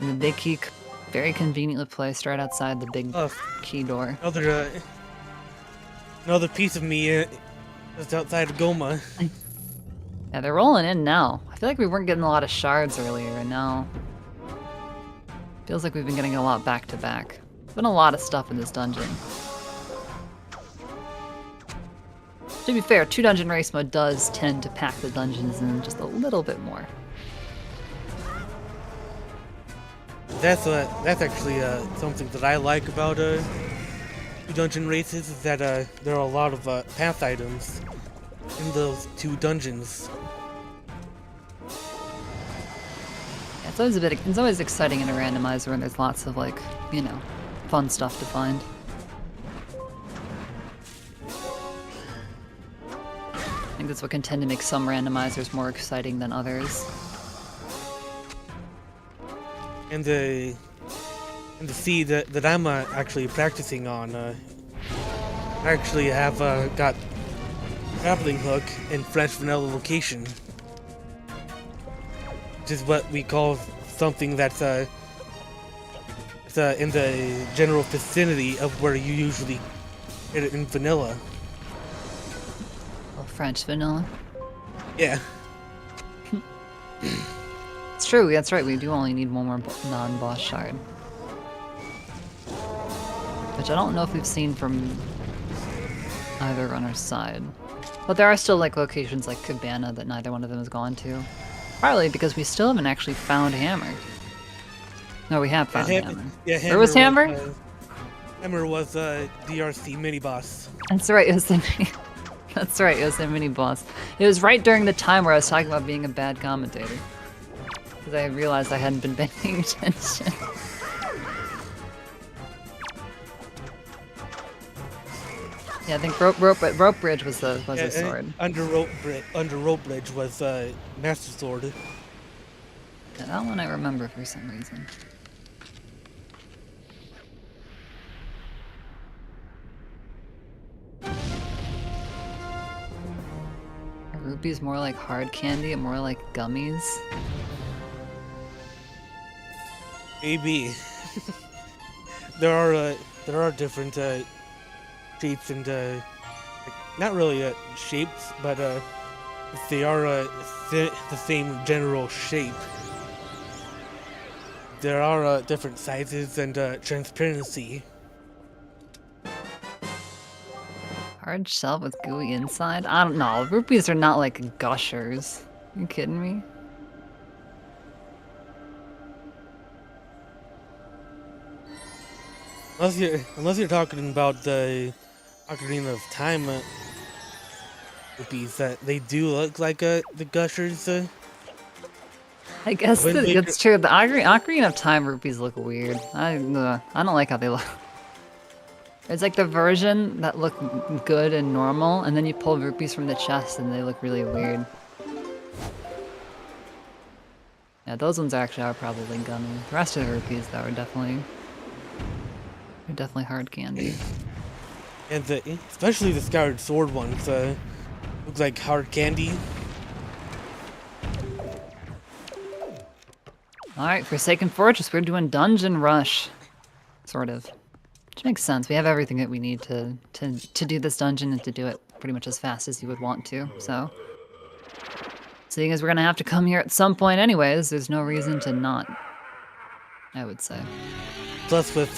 And the big key, very conveniently placed right outside the big key door. Another piece of me just outside of Goma. Yeah, they're rolling in now. I feel like we weren't getting a lot of shards earlier, and now feels like we've been getting a lot back to back. There's been a lot of stuff in this dungeon. To be fair, 2 dungeon race mode does tend to pack the dungeons in just a little bit more. That's actually something that I like about dungeon races is that there are a lot of path items in those 2 dungeons. Yeah, it's always exciting in a randomizer when there's lots of like, you know, fun stuff to find. I think that's what can tend to make some randomizers more exciting than others. And the seed that I'm actually practicing on, I actually have got grappling hook and French vanilla location, which is what we call something that's in the general vicinity of where you usually get it in vanilla. Oh, French vanilla. Yeah. It's true, that's right, we do only need one more non-boss shard. Which I don't know if we've seen from either runner's side. But there are still like locations like Cabana that neither one of them has gone to. Partly because we still haven't actually found Hammer. No, we have found Hammer. Yeah, Where was Hammer? Hammer was DRC mini boss. That's right, it was the that's right, it was the mini boss. It was right during the time where I was talking about being a bad commentator. Because I realized I hadn't been paying attention. Yeah, I think rope bridge was a sword. Under rope bridge was master sword. Yeah, that one I remember for some reason. Are rupees more like hard candy and more like gummies? Maybe. there are different shapes and not really shapes, but they are the same general shape. There are different sizes and transparency. Hard shell with gooey inside? I don't know. Rupees are not like gushers. You kidding me? Unless you're talking about the Ocarina of Time rupees, that they do look like the gushers. I guess it's true. The Ocarina of Time rupees look weird. I don't like how they look. It's like the version that look good and normal, and then you pull rupees from the chest and they look really weird. Yeah, those ones actually are probably gummy. The rest of the rupees, though, are definitely hard candy. And especially the Scoured Sword ones look like hard candy. Alright, Forsaken Fortress, we're doing Dungeon Rush. Sort of. Which makes sense. We have everything that we need to do this dungeon and to do it pretty much as fast as you would want to, so. Seeing as we're gonna have to come here at some point anyways, there's no reason to not, I would say. Plus with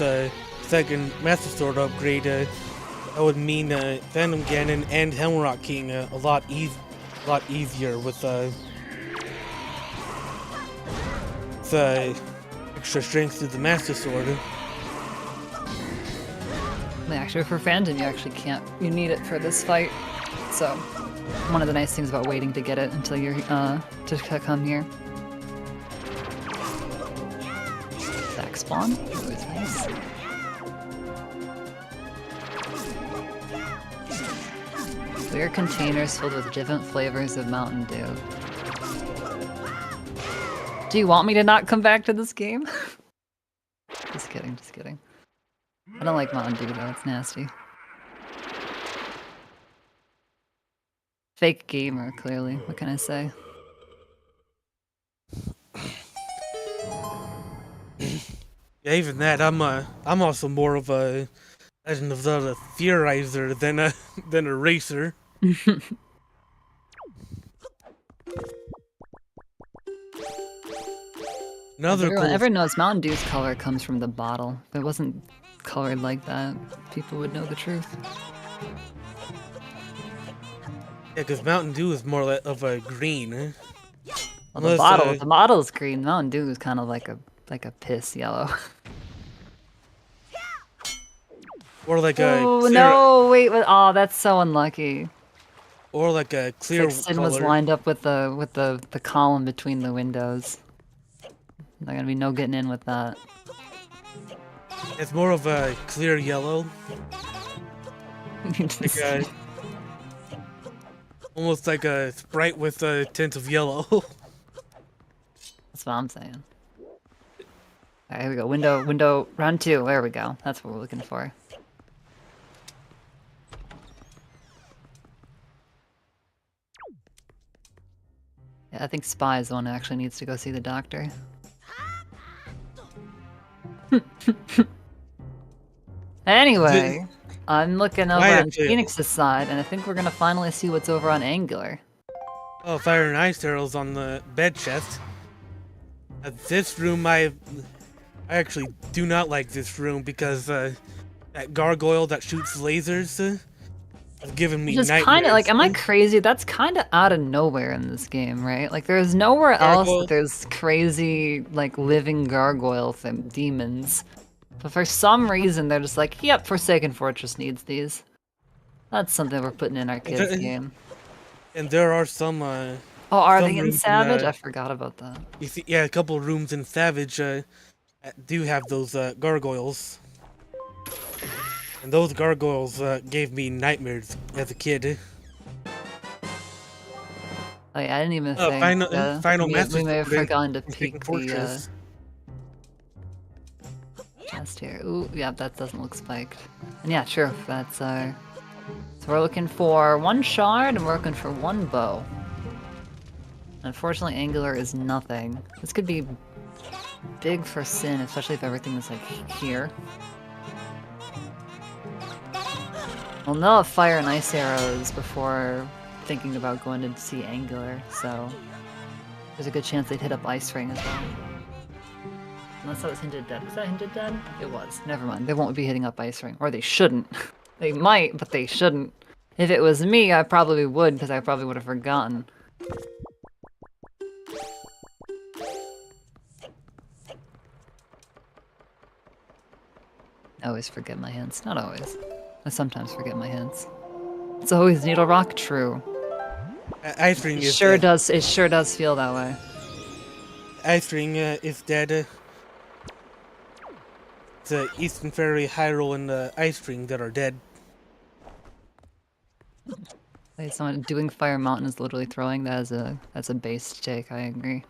second Master Sword upgrade, that would mean Phantom Ganon and Hemrock King a lot easier with extra strength to the Master Sword. Actually, for Phantom, you actually can't. You need it for this fight. So, one of the nice things about waiting to get it until you're to come here. Back spawn. Always nice. Clear containers filled with different flavors of Mountain Dew. Do you want me to not come back to this game? Just kidding, just kidding. I don't like Mountain Dew though, it's nasty. Fake gamer, clearly. What can I say? Yeah, even that. I'm also more of a Legend of Zelda theorizer than a racer. Everyone knows Mountain Dew's color comes from the bottle. If it wasn't colored like that, people would know the truth. Yeah, because Mountain Dew is more of a green. Well, the bottle's green. Mountain Dew is kind of like a piss yellow. Or like a Oh clear, no! Wait, oh, that's so unlucky. or like a It's clear like Sin was color. lined up with the column between the windows. There's gonna be no getting in with that. It's more of a clear yellow, like a, almost like a Sprite with a tint of yellow. That's what I'm saying. Alright, here we go. Window, round 2. There we go. That's what we're looking for. Yeah, I think Spy is the one who actually needs to go see the doctor. Anyway, I'm looking over on Phoenix's side, and I think we're gonna finally see what's over on Angular. Oh, fire and ice arrows on the bed chest. This room, I actually do not like this room because that gargoyle that shoots lasers has given me Just nightmares. kind of like, am I crazy? That's kind of out of nowhere in this game, right? Like, there's nowhere else that there's crazy, like, living gargoyle demons. But for some reason, they're just like, yep, Forsaken Fortress needs these. That's something we're putting in our kids' game. And there are some. Oh, are they in Savage? I forgot about that. You see, yeah, a couple of rooms in Savage do have those gargoyles. And those gargoyles gave me nightmares as a kid. Oh yeah, I didn't even think. Final we may have Sword forgotten to peek the Fortress. chest here. Ooh, yeah, that doesn't look spiked. And yeah, sure, that's so we're looking for 1 shard and we're looking for 1 bow. Unfortunately, Angular is nothing. This could be big for Sin, especially if everything is like here. We'll know of fire and ice arrows before thinking about going to see Angular, so there's a good chance they'd hit up Ice Ring as well. Unless that was hinted dead. Was that hinted dead? It was. Never mind. They won't be hitting up Ice Ring. Or they shouldn't. They might, but they shouldn't. If it was me, I probably would, because I probably would have forgotten. I always forget my hints. Not always. I sometimes forget my hints. It's always Needle Rock? True. Ice Ring is sure does. It sure does feel that way. Ice Ring is dead. The Eastern Fairy, Hyrule, and Ice Ring that are dead. Like someone doing Fire Mountain is literally throwing that as a base take. I agree.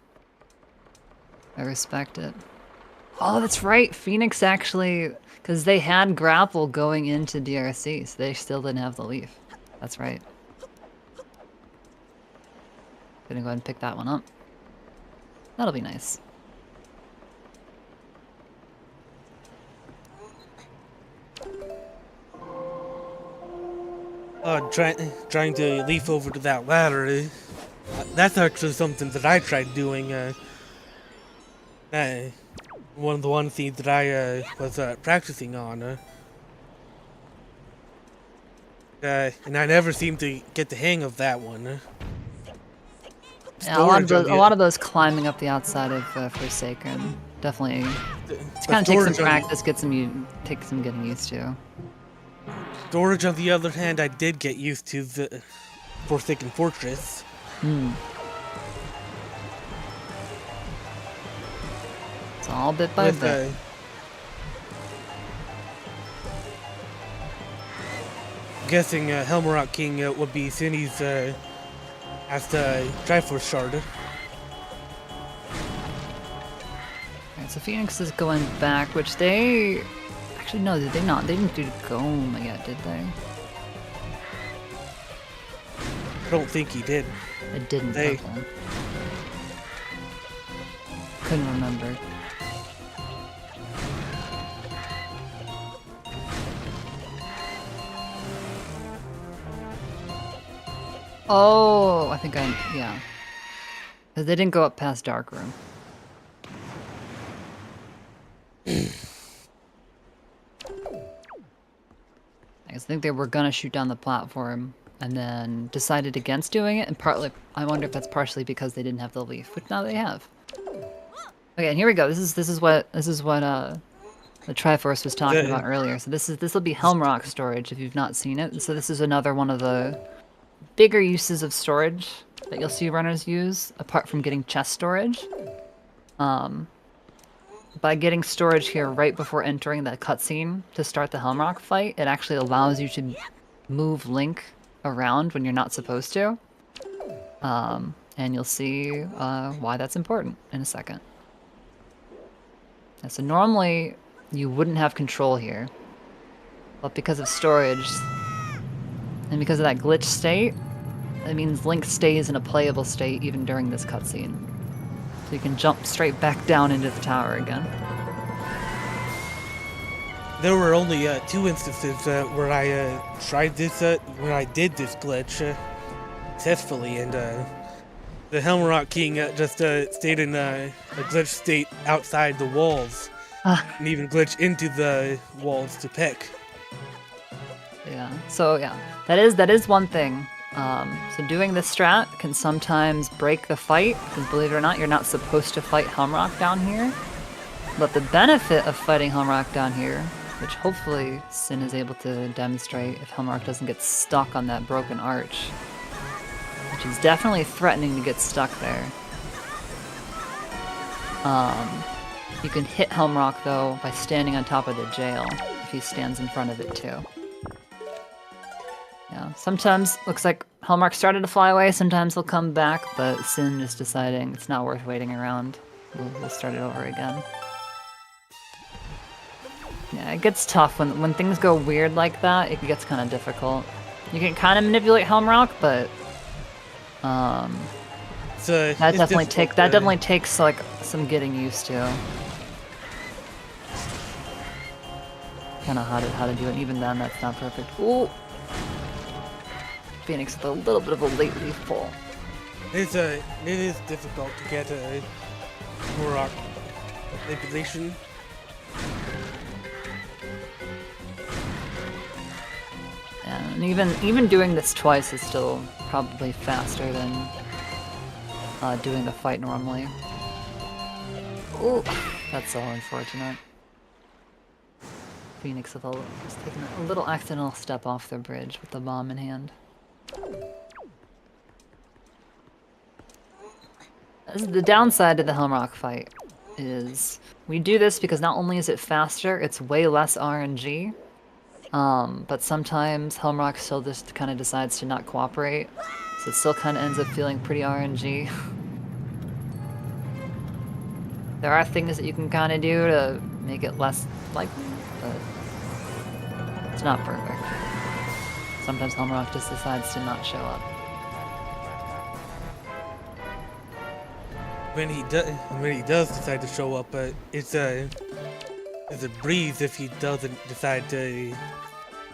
I respect it. Oh, that's right. Phoenix actually, because they had grapple going into DRC, so they still didn't have the leaf. That's right. Gonna go ahead and pick that one up. That'll be nice. Trying to leaf over to that ladder. That's actually something that I tried doing. One of the one things that I was practicing on. And I never seemed to get the hang of that one. Yeah, a lot of those climbing up the outside of Forsaken. Definitely. It's kind of takes some practice, takes some getting used to. Storage, on the other hand, I did get used to the Forsaken Fortress. It's all bit by bit. Guessing Helmrock King would be Synnii's as the Triforce Shard. Alright, so Phoenix is going back, which they... Actually, no, did they not? They didn't do Goma yet, did they? I don't think he did. It didn't. Okay. Couldn't remember. Oh, I think yeah. Because they didn't go up past Dark Room. I think they were gonna shoot down the platform and then decided against doing it, and partly, I wonder if that's partially because they didn't have the leaf, which now they have. Okay, and here we go. This is what the Triforce was talking about earlier. So this will be Helm Rock storage if you've not seen it. So this is another one of the bigger uses of storage that you'll see runners use, apart from getting chest storage. By getting storage here right before entering that cutscene to start the Helm Rock fight, it actually allows you to move Link around when you're not supposed to. And you'll see why that's important in a second. So normally you wouldn't have control here, but because of storage and because of that glitch state, it means Link stays in a playable state even during this cutscene. So you can jump straight back down into the tower again. There were only 2 instances where I tried this, where I did this glitch successfully, and the Helm Rock King just stayed in a glitch state outside the walls, and even glitched into the walls to peck. Yeah. So yeah, that is one thing. So doing this strat can sometimes break the fight, because believe it or not, you're not supposed to fight Helm Rock down here. But the benefit of fighting Helm Rock down here, which hopefully Sin is able to demonstrate if Helm Rock doesn't get stuck on that broken arch, which is definitely threatening to get stuck there. You can hit Helm Rock though by standing on top of the jail if he stands in front of it too. Yeah, sometimes looks like Helm Rock started to fly away, sometimes he'll come back, but Sin is deciding it's not worth waiting around. We'll start it over again. Yeah, it gets tough when things go weird like that. It gets kind of difficult. You can kind of manipulate Helm Rock, but that definitely takes like some getting used to. Kind of how to do it. Even then, that's not perfect. Ooh, Phoenix with a little bit of a late leaf pull. It is difficult to get a rock manipulation. And even doing this twice is still probably faster than doing the fight normally. Ooh, that's so unfortunate. Phoenix with just taking a little accidental step off the bridge with the bomb in hand. The downside to the Helm Rock fight is we do this because not only is it faster, it's way less RNG. But sometimes Helm Rock still just kind of decides to not cooperate, so it still kind of ends up feeling pretty RNG. There are things that you can kind of do to make it less likely, but it's not perfect. Sometimes Helm Rock just decides to not show up. When he does decide to show up, it's a breeze if he doesn't decide to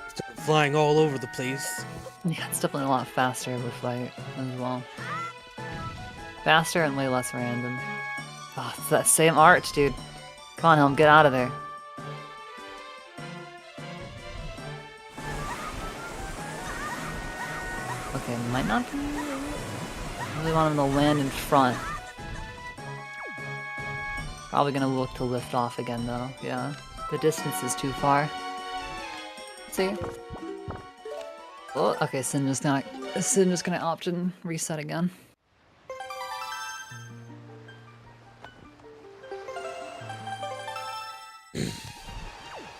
start flying all over the place. Yeah, it's definitely a lot faster of a fight as well. Faster and way less random. Oh, it's that same arch, dude. Come on, Helm, get out of there. Okay, might not be... I really want him to land in front. Probably gonna look to lift off again though, yeah. The distance is too far. See? Oh, okay, Sin just gonna opt and reset again.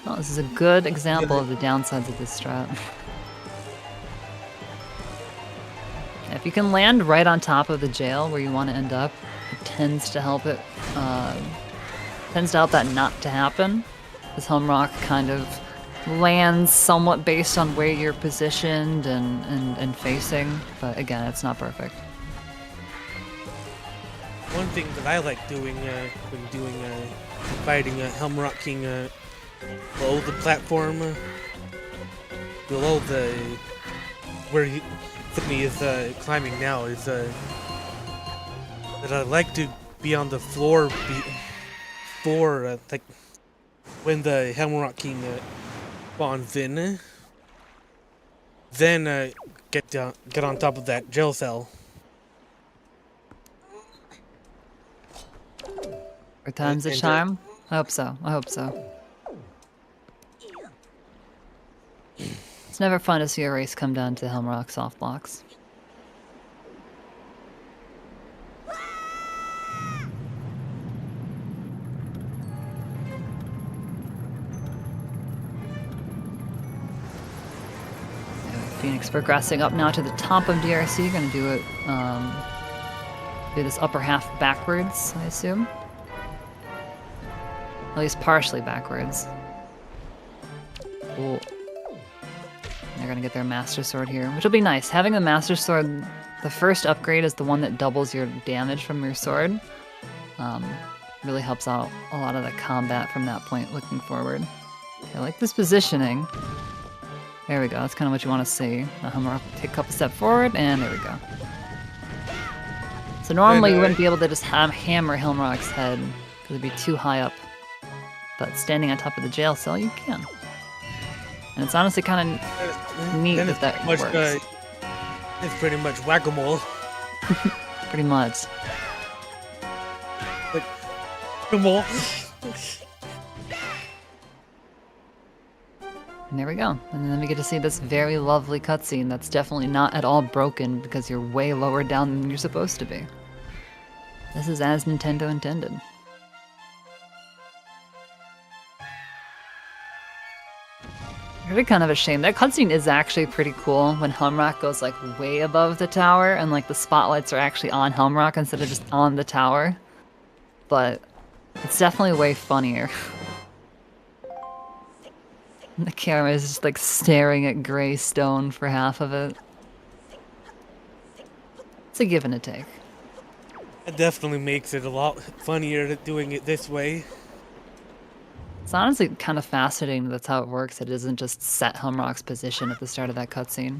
Oh, this is a good example of the downsides of this strat. If you can land right on top of the jail where you want to end up, it tends to help it, tends to help that not to happen. This Helm Rock kind of lands somewhat based on where you're positioned and facing, but again, it's not perfect. One thing that I like doing when fighting Helm Rock King below the platform, below the where Synii is climbing now, is that I like to be on the floor like when the Helm Rock King spawns in, then get on top of that jail cell. Or time's a charm? I hope so. I hope so. It's never fun to see a race come down to Helmrock soft blocks. Phoenix progressing up now to the top of DRC. Gonna do it, do this upper half backwards, I assume. At least partially backwards. Cool. They're gonna get their Master Sword here, which will be nice. Having the Master Sword, the first upgrade is the one that doubles your damage from your sword. Really helps out a lot of the combat from that point looking forward. Okay, I like this positioning. There we go, that's kind of what you want to see. Helmrock take a couple steps forward, and there we go. So normally you wouldn't be able to just hammer Helmrock's head, because it'd be too high up. But standing on top of the jail cell, you can. And it's honestly kind of neat that that works. It's pretty much whack-a-mole. Pretty much. Like, whack-a-mole. And there we go. And then we get to see this very lovely cutscene that's definitely not at all broken because you're way lower down than you're supposed to be. This is as Nintendo intended. Really kind of a shame. That cutscene is actually pretty cool when Helmrock goes like way above the tower and like the spotlights are actually on Helmrock instead of just on the tower. But it's definitely way funnier. The camera is just like staring at gray stone for half of it. It's a give and a take. It definitely makes it a lot funnier doing it this way. It's honestly kind of fascinating that that's how it works. It isn't just set Helmrock's position at the start of that cutscene.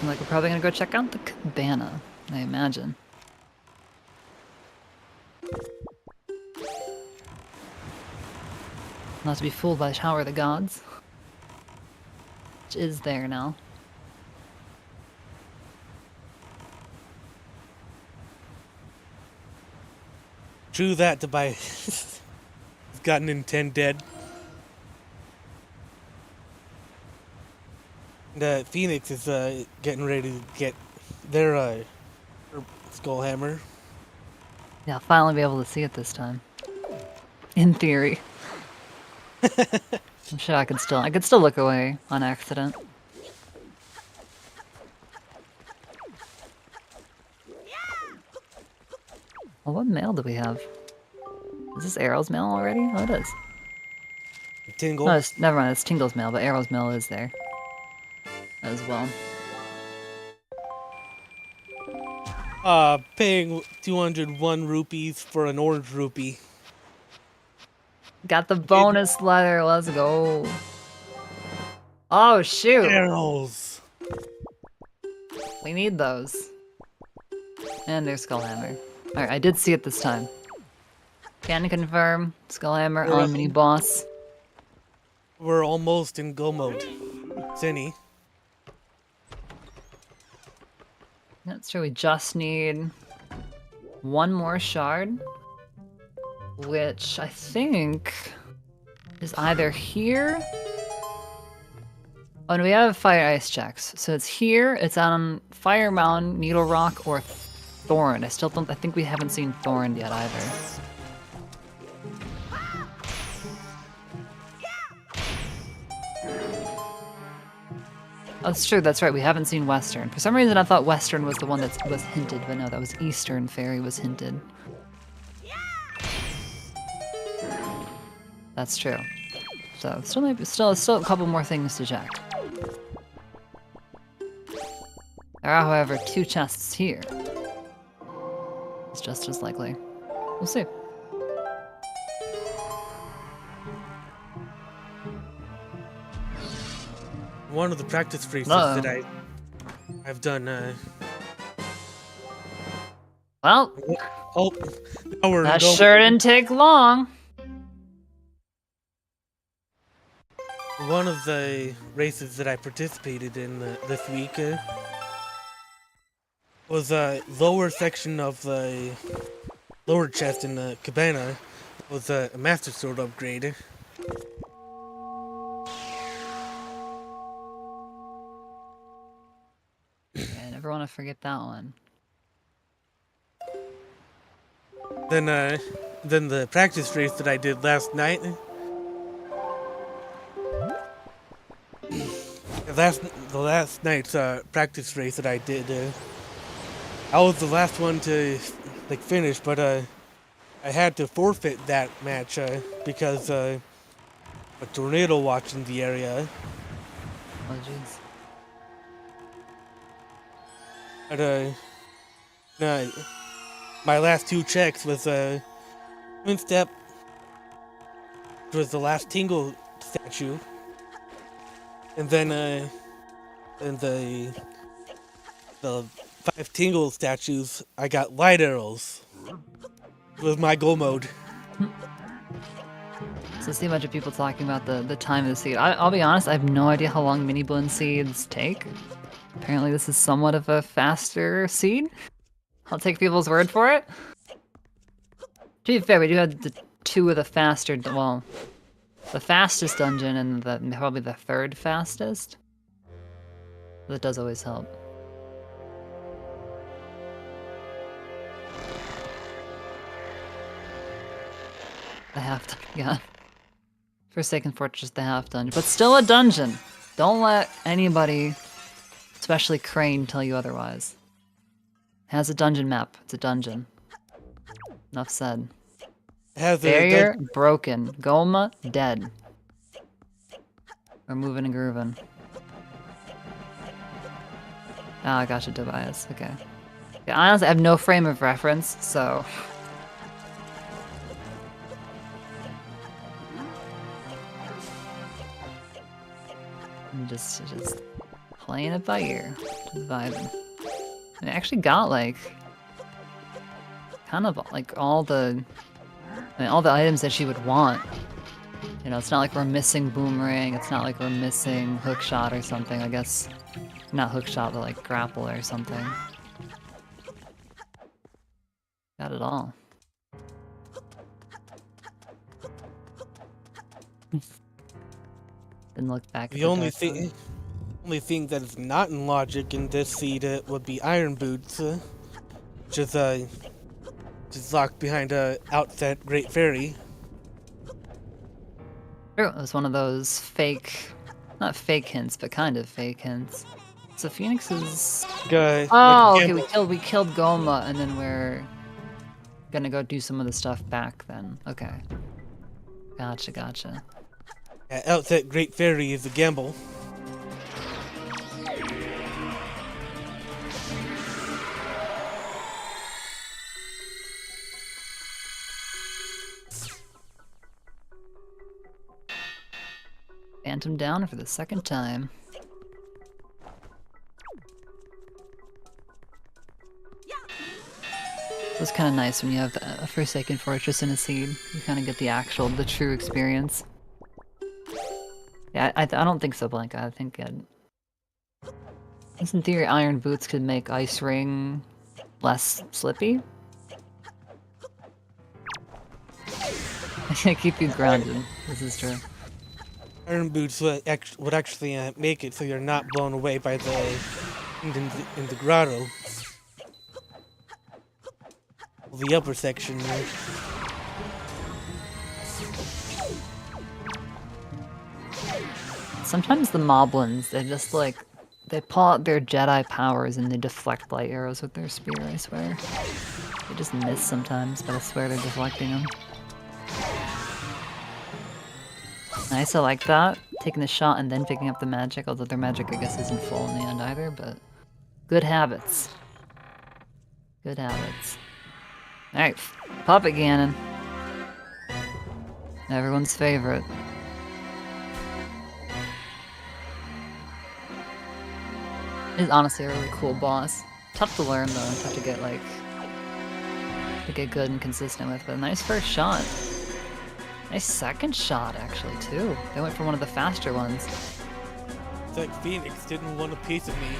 Like we're probably gonna go check out the cabana, I imagine. Not to be fooled by the Tower of the Gods. Which is there now. True that to buy. Got Nintendo dead. And Phoenix is getting ready to get their skull hammer. Yeah, I'll finally be able to see it this time. In theory. I'm sure I could still look away on accident. Well, what mail do we have? Is this Arrow's mail already? Oh, it is. Tingle. No, never mind, it's Tingle's mail, but Arrow's mail is there. As well. Paying 201 rupees for an orange rupee. Got the bonus letter, let's go. Oh, shoot. Arrows. We need those. And there's Skullhammer. Alright, I did see it this time. Can confirm, Skullhammer on mini boss. We're almost in go mode. Synii. That's true, we just need one more shard. Which I think is either here. Oh, no, we have fire ice checks. So it's here, it's on Fire Mountain, Needle Rock, or Thorn. I think we haven't seen Thorn yet either. Oh, that's true, that's right, we haven't seen Western. For some reason I thought Western was the one that was hinted, but no, that was Eastern Fairy was hinted. That's true. So still a couple more things to check. There are, however, 2 chests here. It's just as likely. We'll see. One of the practice races that I've done. Well, oh, now we're that sure didn't take long. One of the races that I participated in this week, was a lower section of the lower chest in the cabana was a Master Sword upgrade. Yeah, I never want to forget that one. Then the practice race that I did last night. The last night's practice race that I did, I was the last one to finish, but I had to forfeit that match because a tornado watched in the area. Oh jeez. But my last two checks was Twin Step, which was the last Tingle statue, and then the 5 Tingle statues, I got light arrows. It was my goal mode. So I see a bunch of people talking about the time of the seed. I'll be honest, I have no idea how long Miniblin seeds take. Apparently this is somewhat of a faster seed. I'll take people's word for it. To be fair, we do have the 2 of the faster, well, the fastest dungeon and probably the 3rd fastest. That does always help. The half, yeah. Forsaken Fortress, the half dungeon, but still a dungeon. Don't let anybody, especially Crane, tell you otherwise. It has a dungeon map. It's a dungeon. Enough said. Barrier broken. Goma dead. We're moving and grooving. Ah, I gotcha, Tobias. Okay. Yeah, honestly, I have no frame of reference, so. I'm just playing it by ear, just vibing. And I actually got kind of all the items that she would want. You know, it's not like we're missing Boomerang. It's not like we're missing Hookshot or something. I guess not Hookshot, but like Grapple or something. Got it all. Didn't look back. The only thing that is not in logic in this seed would be Iron Boots, which is locked behind Outset Great Fairy. True, it was one of those fake, not fake hints, but kind of fake hints. So Phoenix is. Oh, okay. We killed Goma, and then we're gonna go do some of the stuff back. Then, okay. Gotcha. Outset Great Fairy is a gamble. Phantom down for the 2nd time. It's kind of nice when you have a Forsaken Fortress and a seed. You kind of get the true experience. Yeah, I don't think so, Blanca. I think in theory, Iron Boots could make Ice Ring less slippy. I can't keep you grounded. This is true. Iron Boots would actually make it so you're not blown away by in the grotto. The upper section there. Sometimes the Moblins, they pull out their Jedi powers and they deflect light arrows with their spear, I swear. They just miss sometimes, but I swear they're deflecting them. Nice, I like that. Taking the shot and then picking up the magic, although their magic I guess isn't full in the end either, but good habits. Good habits. Alright, Puppet Ganon. Everyone's favorite. It's honestly a really cool boss. Tough to learn though, and tough to get good and consistent with, but nice first shot. Nice second shot actually too. They went for one of the faster ones. It's like Phoenix didn't want a piece of me.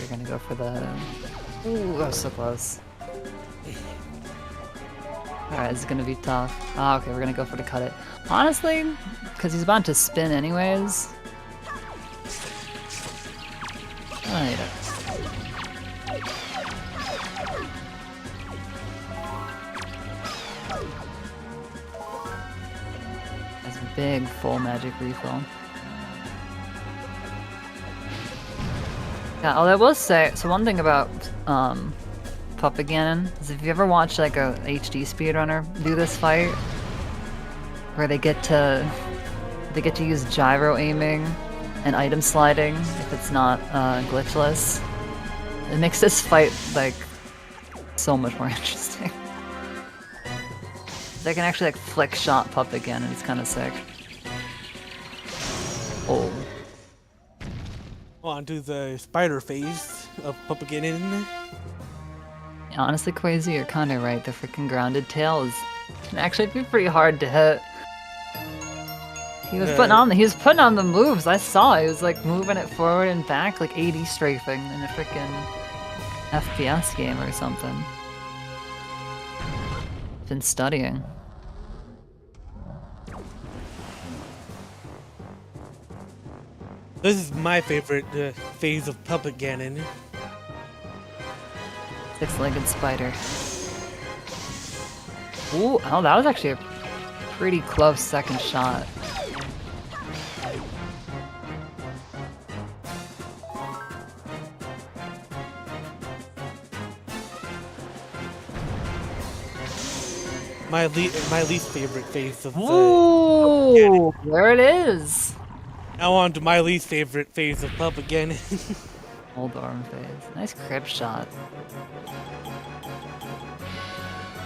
You're gonna go for the... Ooh, that was so close. Alright, this is gonna be tough. Ah, okay, we're gonna go for the cut it. Honestly, because he's about to spin anyways. I hate it. That's a big full magic refill. Yeah, although I will say, so one thing about Puppet Ganon is if you ever watch like a HD speedrunner do this fight, where they get to use gyro aiming and item sliding if it's not glitchless, it makes this fight like so much more interesting. They can actually like flick shot Puppet Ganon, it's kind of sick. Oh. On to the spider phase of Puppet Ganon. Honestly, Quasi, you're kind of right. The freaking grounded tail can actually be pretty hard to hit. He was putting on the moves. I saw he was like moving it forward and back, like 80 strafing in a freaking FPS game or something. Been studying. This is my favorite phase of Puppet Ganon. Six-legged spider. Ooh, oh, that was actually a pretty close second shot. My least favorite phase of Ooh, there it is. Now on to my least favorite phase of Puppet Ganon. Old arm phase. Nice crib shot.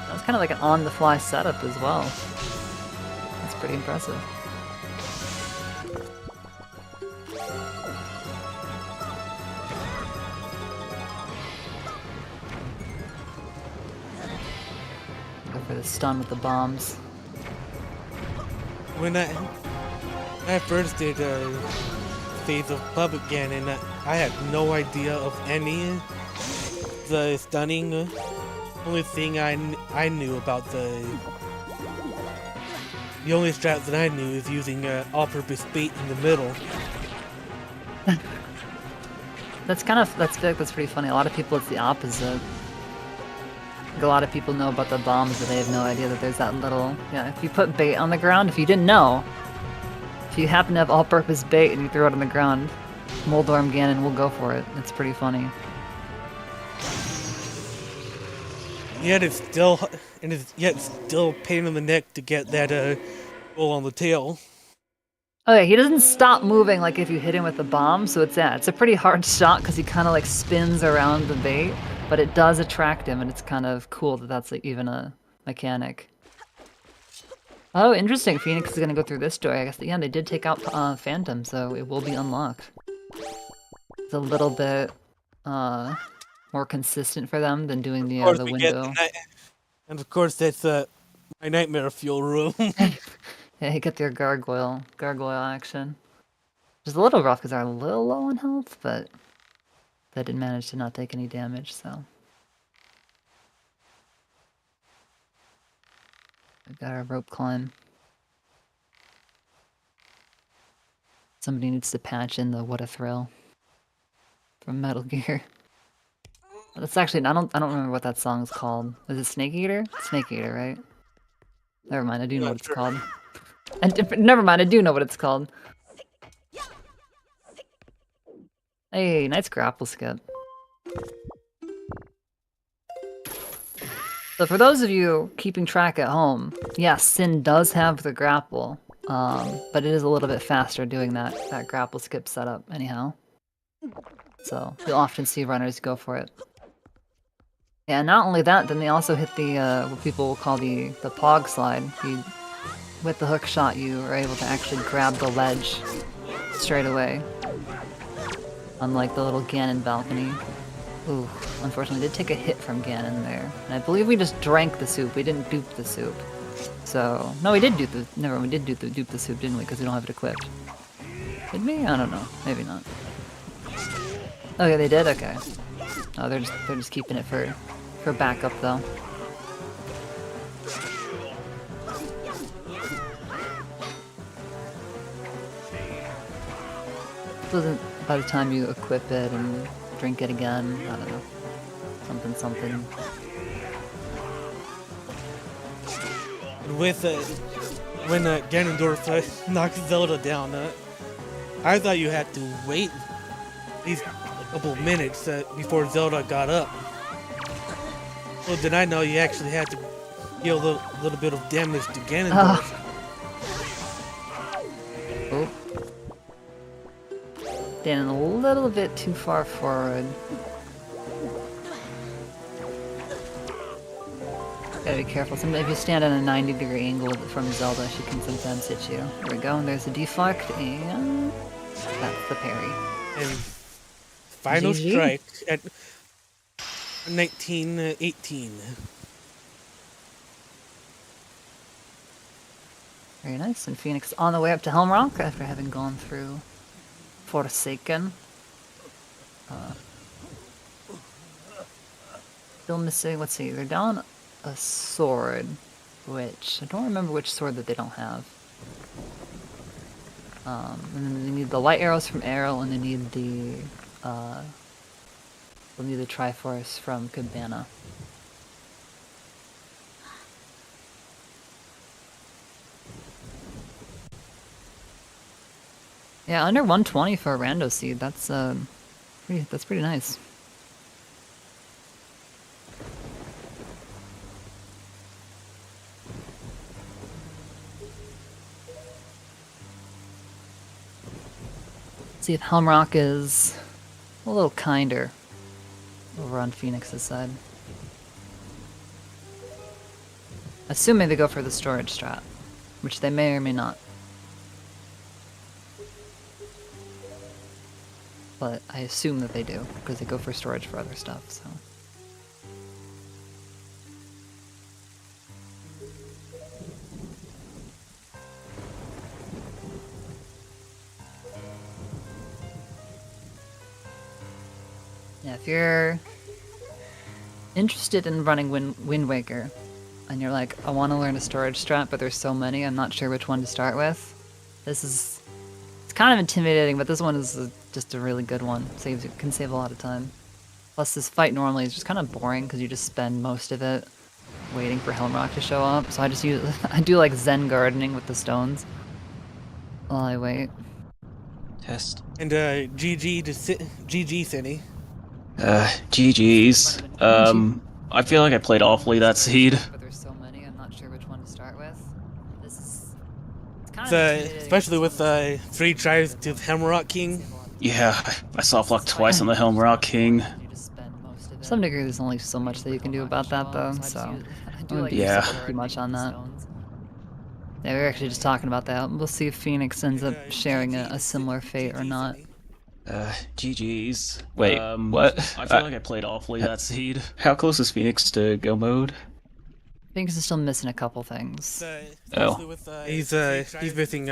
That was kind of like an on-the-fly setup as well. That's pretty impressive. Go for the stun with the bombs. When I first did a phase of Puppet Ganon, I had no idea of any the stunning. Only thing I knew about the only strat that I knew is using all-purpose bait in the middle. That's pretty funny. A lot of people, it's the opposite. Like, a lot of people know about the bombs, but they have no idea that there's that little. Yeah, if you put bait on the ground, if you didn't know, if you happen to have all-purpose bait and you throw it on the ground, Moldorm Ganon will go for it. It's pretty funny. Yet it's still a pain in the neck to get that roll on the tail. Oh yeah, he doesn't stop moving like if you hit him with the bomb, so it's a pretty hard shot because he kind of like spins around the bait, but it does attract him, and it's kind of cool that that's like even a mechanic. Oh, interesting. Phoenix is gonna go through this door. I guess they did take out Phantom, so it will be unlocked. It's a little bit more consistent for them than doing the window. And of course, that's my nightmare fuel room. Yeah, you get their gargoyle action. Which is a little rough because they're a little low on health, but they did manage to not take any damage, so. We've got our rope climb. Somebody needs to patch in the What a Thrill from Metal Gear. That's actually, I don't remember what that song is called. Is it Snake Eater? Snake Eater, right? Never mind, I do know what it's called. And never mind, I do know what it's called. Hey, nice grapple skip. So for those of you keeping track at home, yes, Sin does have the grapple, but it is a little bit faster doing that grapple skip setup anyhow. So you'll often see runners go for it. Yeah, not only that, then they also hit the what people will call the pog slide. With the hook shot, you are able to actually grab the ledge straight away. Unlike the little Ganon balcony. Ooh, unfortunately, did take a hit from Ganon there. And I believe we just drank the soup. We didn't dupe the soup. So, no, we did dupe the. Never mind, we did dupe the soup, didn't we? Because we don't have it equipped. Did we? I don't know. Maybe not. Oh yeah, they did. Okay. Oh, they're just keeping it for backup though. Doesn't by the time you equip it and drink it again, I don't know, something. With when Ganondorf knocked Zelda down, I thought you had to wait at least a couple of minutes before Zelda got up. Well, did I know you actually had to deal a little bit of damage to Ganondorf? Oh. Standing a little bit too far forward. Gotta be careful. If you stand at a 90-degree angle from Zelda, she can sometimes hit you. There we go, and there's a deflect, and that's the parry. And final GG. strike at 1918. Very nice, and Phoenix on the way up to Helm Rock after having gone through Forsaken. Still missing, let's see, they're down a sword, which, I don't remember which sword that they don't have. And then they need the light arrows from Arrow, and they need the, they'll need the Triforce from Cabana. Yeah, under 120 for a rando seed. That's pretty nice. See if Helmrock is a little kinder over on Phoenix's side. Assuming they go for the storage strat, which they may or may not. But I assume that they do, because they go for storage for other stuff, so. Yeah, if you're interested in running Wind Waker, and you're like, I want to learn a storage strat, but there's so many, I'm not sure which one to start with. It's kind of intimidating, but this one is just a really good one. Can save a lot of time. Plus, this fight normally is just kind of boring because you just spend most of it waiting for Helmrock to show up. So I do like Zen gardening with the stones while I wait. Test. And GG Synii. GG's. I feel like I played awfully that seed. But there's so many, I'm not sure which one to start with. It's kind of especially with 3 tries to Hammerrock King. Yeah, I soft locked twice on the Helmrock King. To some degree, there's only so much that you can do about that, though. So I wouldn't be too much on that. Yeah, we were actually just talking about that. We'll see if Phoenix ends up sharing a similar fate or not. GG's. Wait, what? I feel like I played awfully that seed. How close is Phoenix to go mode? Phoenix is still missing a couple things. Oh. He's missing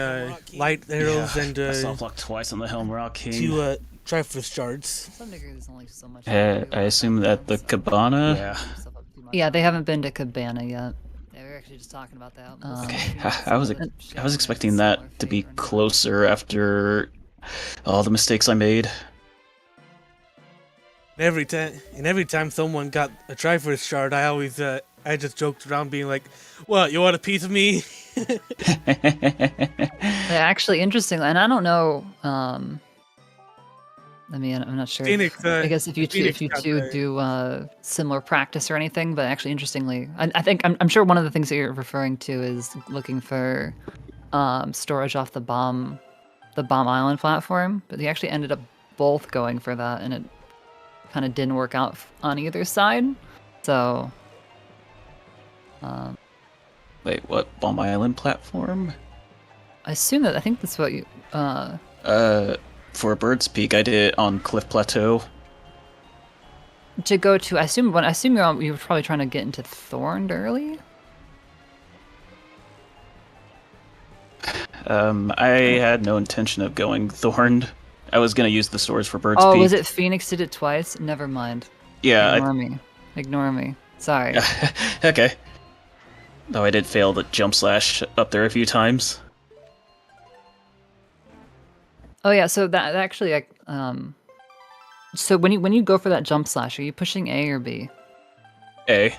light arrows and I soft locked twice on the Helmrock King. 2 Triforce shards. Some degree, there's only so much. I assume that the Cabana? Yeah. Yeah, they haven't been to Cabana yet. Yeah, we were actually just talking about that. Okay, I was expecting that to be closer after all the mistakes I made. Every time someone got a Triforce shard, I just joked around being like, "What, you want a piece of me?" Actually, interestingly, and I don't know. I mean, I'm not sure. Phoenix, I guess if you two do similar practice or anything, but actually, interestingly, I think I'm sure one of the things that you're referring to is looking for storage off the bomb island platform. But they actually ended up both going for that, and it kind of didn't work out on either side. So. Wait, what? Bomb Island platform? I think that's what you. For Bird's Peak, I did it on Cliff Plateau. To go to, I assume you were probably trying to get into Thorned early. I had no intention of going Thorned, I was gonna use the swords for Bird's Oh, Peak. was it Phoenix did it twice? Never mind. Yeah. Ignore me. Ignore me. Sorry. Okay. Though I did fail the jump slash up there a few times. Oh yeah, so that actually, so when you go for that jump slash, are you pushing A or B? A.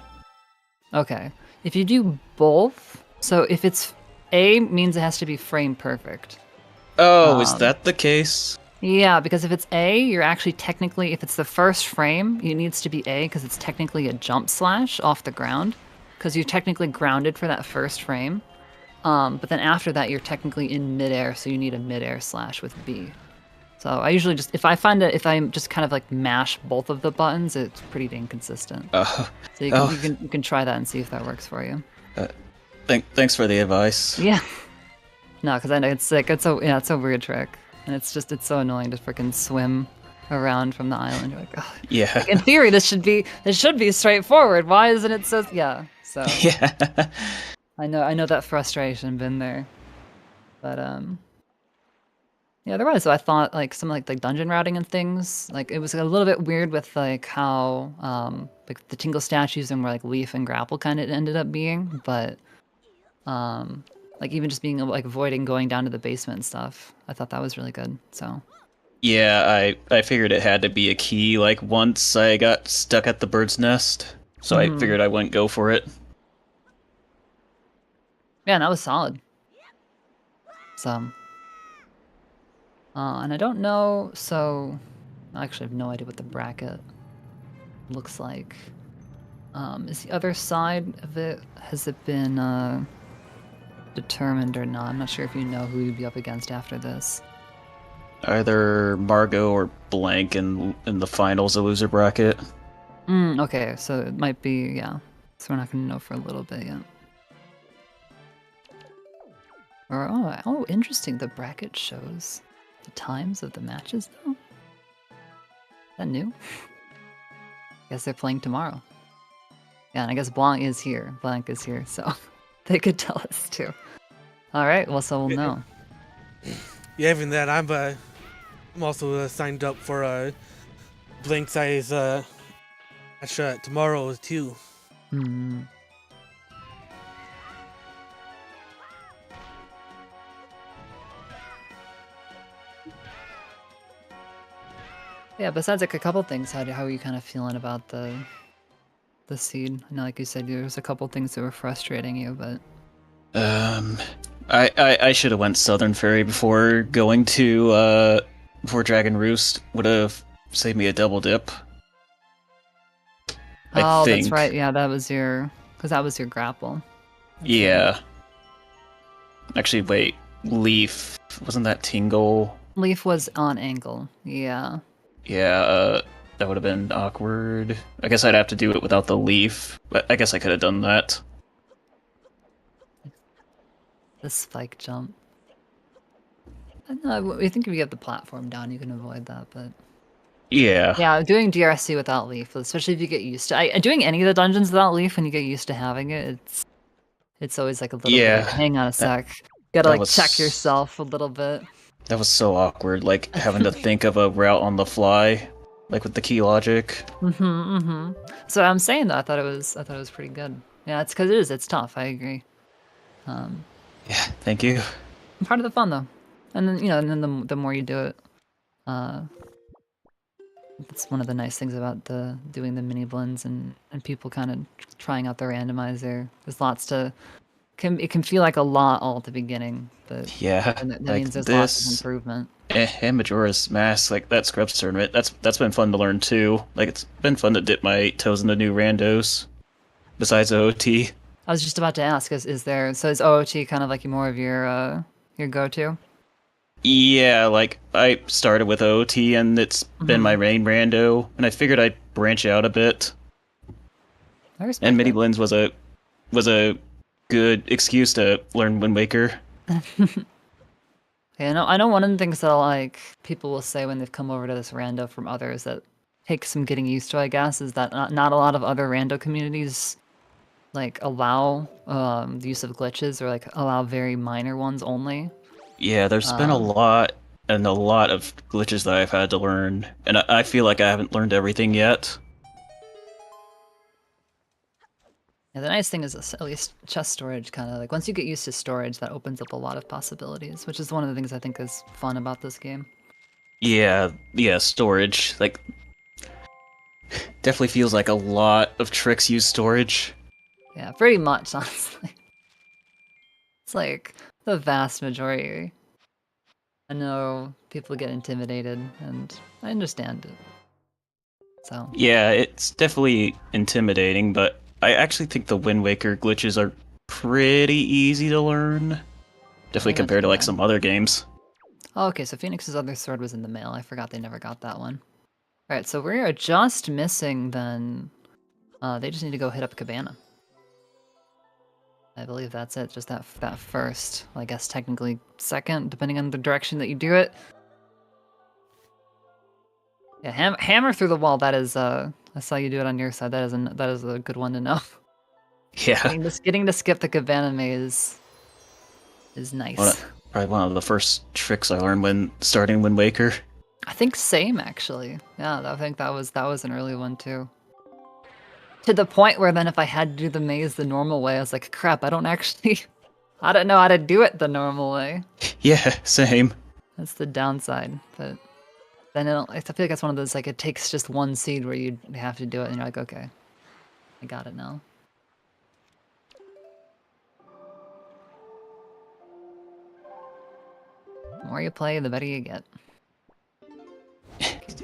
Okay. If you do both, so if it's A means it has to be frame perfect. Oh, is that the case? Yeah, because if it's A, you're actually technically, if it's the first frame, it needs to be A because it's technically a jump slash off the ground, because you're technically grounded for that first frame. But then after that, you're technically in midair, so you need a midair slash with B. So I usually just, if I find that if I just kind of like mash both of the buttons, it's pretty inconsistent. So you can try that and see if that works for you. Thanks for the advice. Yeah. No, because I know it's like it's a weird trick, and it's so annoying to freaking swim around from the island. You're like, oh. Yeah. Like, in theory, this should be straightforward. Why isn't it so? Yeah. So. Yeah. I know that frustration, been there, but yeah. Otherwise, so I thought like some like dungeon routing and things, like it was a little bit weird with like how like the tingle statues and where like leaf and grapple kind of ended up being, but like even just being like avoiding going down to the basement and stuff. I thought that was really good. So. Yeah, I figured it had to be a key. Like once I got stuck at the bird's nest, so I figured I wouldn't go for it. Yeah, and that was solid. So. And I don't know, so I actually have no idea what the bracket looks like. Is the other side of it, has it been determined or not? I'm not sure if you know who you'd be up against after this. Either Margot or Blank in the finals, a loser bracket. Okay, so it might be, yeah. So we're not going to know for a little bit yet. Or, oh, interesting, the bracket shows the times of the matches, though? Is that new? Guess they're playing tomorrow. Yeah, and I guess Blanc is here, so they could tell us too. Alright, well, so we'll know. Yeah, even that, I'm also signed up for Blink Size match tomorrow too. Yeah, besides like a couple things, how are you kind of feeling about the seed? I know, like you said, there's a couple things that were frustrating you, but I should have went Southern Fairy before going to before Dragon Roost. Would have saved me a double dip. I think. That's right. Yeah, that was your grapple. Yeah. Actually, wait. Leaf, wasn't that Tingle? Leaf was on angle. Yeah. Yeah, that would have been awkward. I guess I'd have to do it without the leaf, but I guess I could have done that. The spike jump. I think if you get the platform down, you can avoid that, but... Yeah. Yeah, doing DRC without leaf, especially if you get used to... doing any of the dungeons without leaf, when you get used to having it, it's always like a little bit like, hang on a sec. You gotta like check yourself a little bit. That was so awkward, like having to think of a route on the fly, like with the key logic. So I'm saying that I thought it was pretty good. Yeah, it's because it's tough. I agree. Yeah, thank you. Part of the fun though, and then the more you do it, it's one of the nice things about doing the Miniblins and people kind of trying out the randomizer. There's lots to. It can feel like a lot all at the beginning, but yeah, that means there's lots of improvement. And Majora's Mask, like that Scrubs tournament, that's been fun to learn too. Like it's been fun to dip my toes into new randos, besides OOT. I was just about to ask, is OOT kind of like more of your go-to? Yeah, like I started with OOT and it's been my main rando, and I figured I'd branch out a bit. And Miniblins was a good excuse to learn Wind Waker. Yeah, I know one of the things that like people will say when they've come over to this rando from others that takes some getting used to, I guess, is that not a lot of other rando communities like allow the use of glitches or like allow very minor ones only. Yeah, there's been a lot and a lot of glitches that I've had to learn, and I feel like I haven't learned everything yet. Yeah, the nice thing is this, at least chest storage kind of like once you get used to storage, that opens up a lot of possibilities, which is one of the things I think is fun about this game. Yeah, storage. Like, definitely feels like a lot of tricks use storage. Yeah, pretty much, honestly. It's like the vast majority. I know people get intimidated, and I understand it. So Yeah, it's definitely intimidating, but I actually think the Wind Waker glitches are pretty easy to learn. Definitely not compared too to like bad. some other games. Oh, okay, so Phoenix's other sword was in the mail. I forgot they never got that one. Alright, so we are just missing then. They just need to go hit up Cabana. I believe that's it. Just that first. Well, I guess technically second, depending on the direction that you do it. Yeah, hammer through the wall. That is. I saw you do it on your side. That is a good one to know. Yeah, Getting to skip the Cabana maze is nice. probably one of the first tricks I learned when starting Wind Waker. I think same actually. Yeah, I think that was an early one too. To the point where then if I had to do the maze the normal way, I was like, crap, I don't know how to do it the normal way. Yeah, same. That's the downside. But then I feel like that's one of those, like, it takes just one seed where you have to do it and you're like, okay, I got it now. The more you play, the better you get.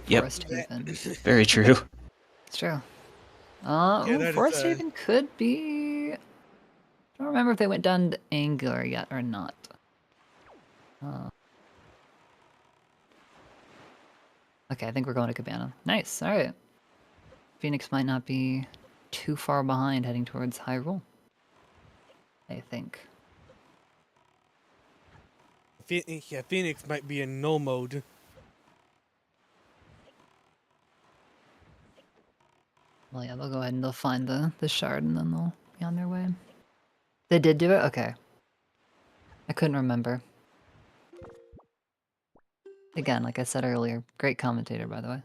Yep. Forest Haven. Very true. It's true. that Forest is, Haven could be... I don't remember if they went down to Angular yet or not. Okay, I think we're going to Cabana. Nice, alright. Phoenix might not be too far behind heading towards Hyrule. I think. Yeah, Phoenix might be in no mode. Well, yeah, they'll go ahead and they'll find the shard and then they'll be on their way. They did do it? Okay. I couldn't remember. Again, like I said earlier, great commentator, by the way.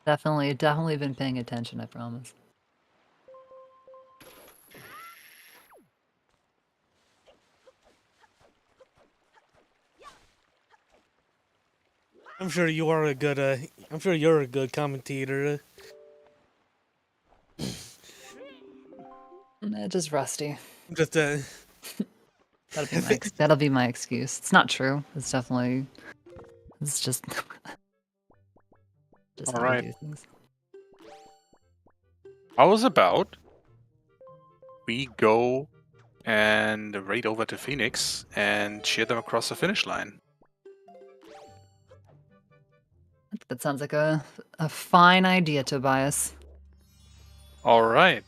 Definitely been paying attention, I promise. I'm sure you are a good. I'm sure you're a good commentator. Just rusty. Just That'll be my excuse. It's not true. It's just how we Alright. do things. How was about we go and raid over to Phoenix and cheer them across the finish line? That sounds like a fine idea, Tobias. Alright.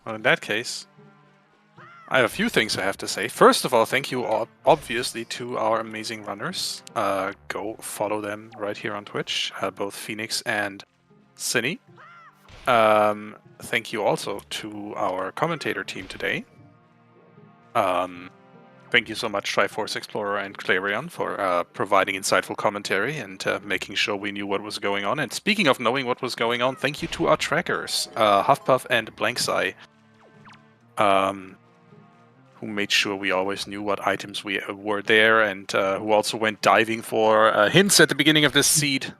Well, in that case, I have a few things I have to say. First of all, thank you obviously to our amazing runners. Go follow them right here on Twitch, both Phoenix and Synii. Thank you also to our commentator team today. Thank you so much, Triforce Explorer and Clarion, for providing insightful commentary and making sure we knew what was going on. And speaking of knowing what was going on, thank you to our trackers, Huffpuff and Blankseye, who made sure we always knew what items were there, and who also went diving for hints at the beginning of this seed.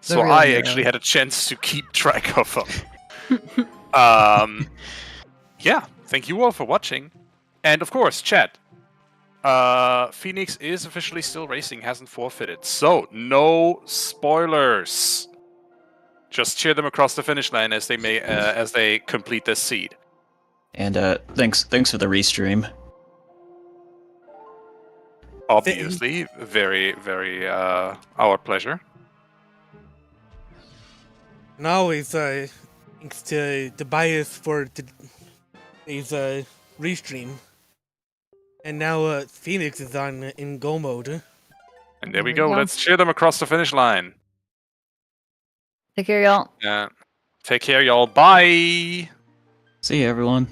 So I actually had a chance to keep track of them. Yeah, thank you all for watching. And of course, chat. Phoenix is officially still racing, hasn't forfeited. So, no spoilers. Just cheer them across the finish line as they complete this seed. And thanks for the restream. Obviously, very, very our pleasure. and always thanks to Tobias for today's restream. And now Phoenix is in go mode. And there we go. Let's cheer them across the finish line. Take care, y'all. Take care, y'all. Bye. See you, everyone.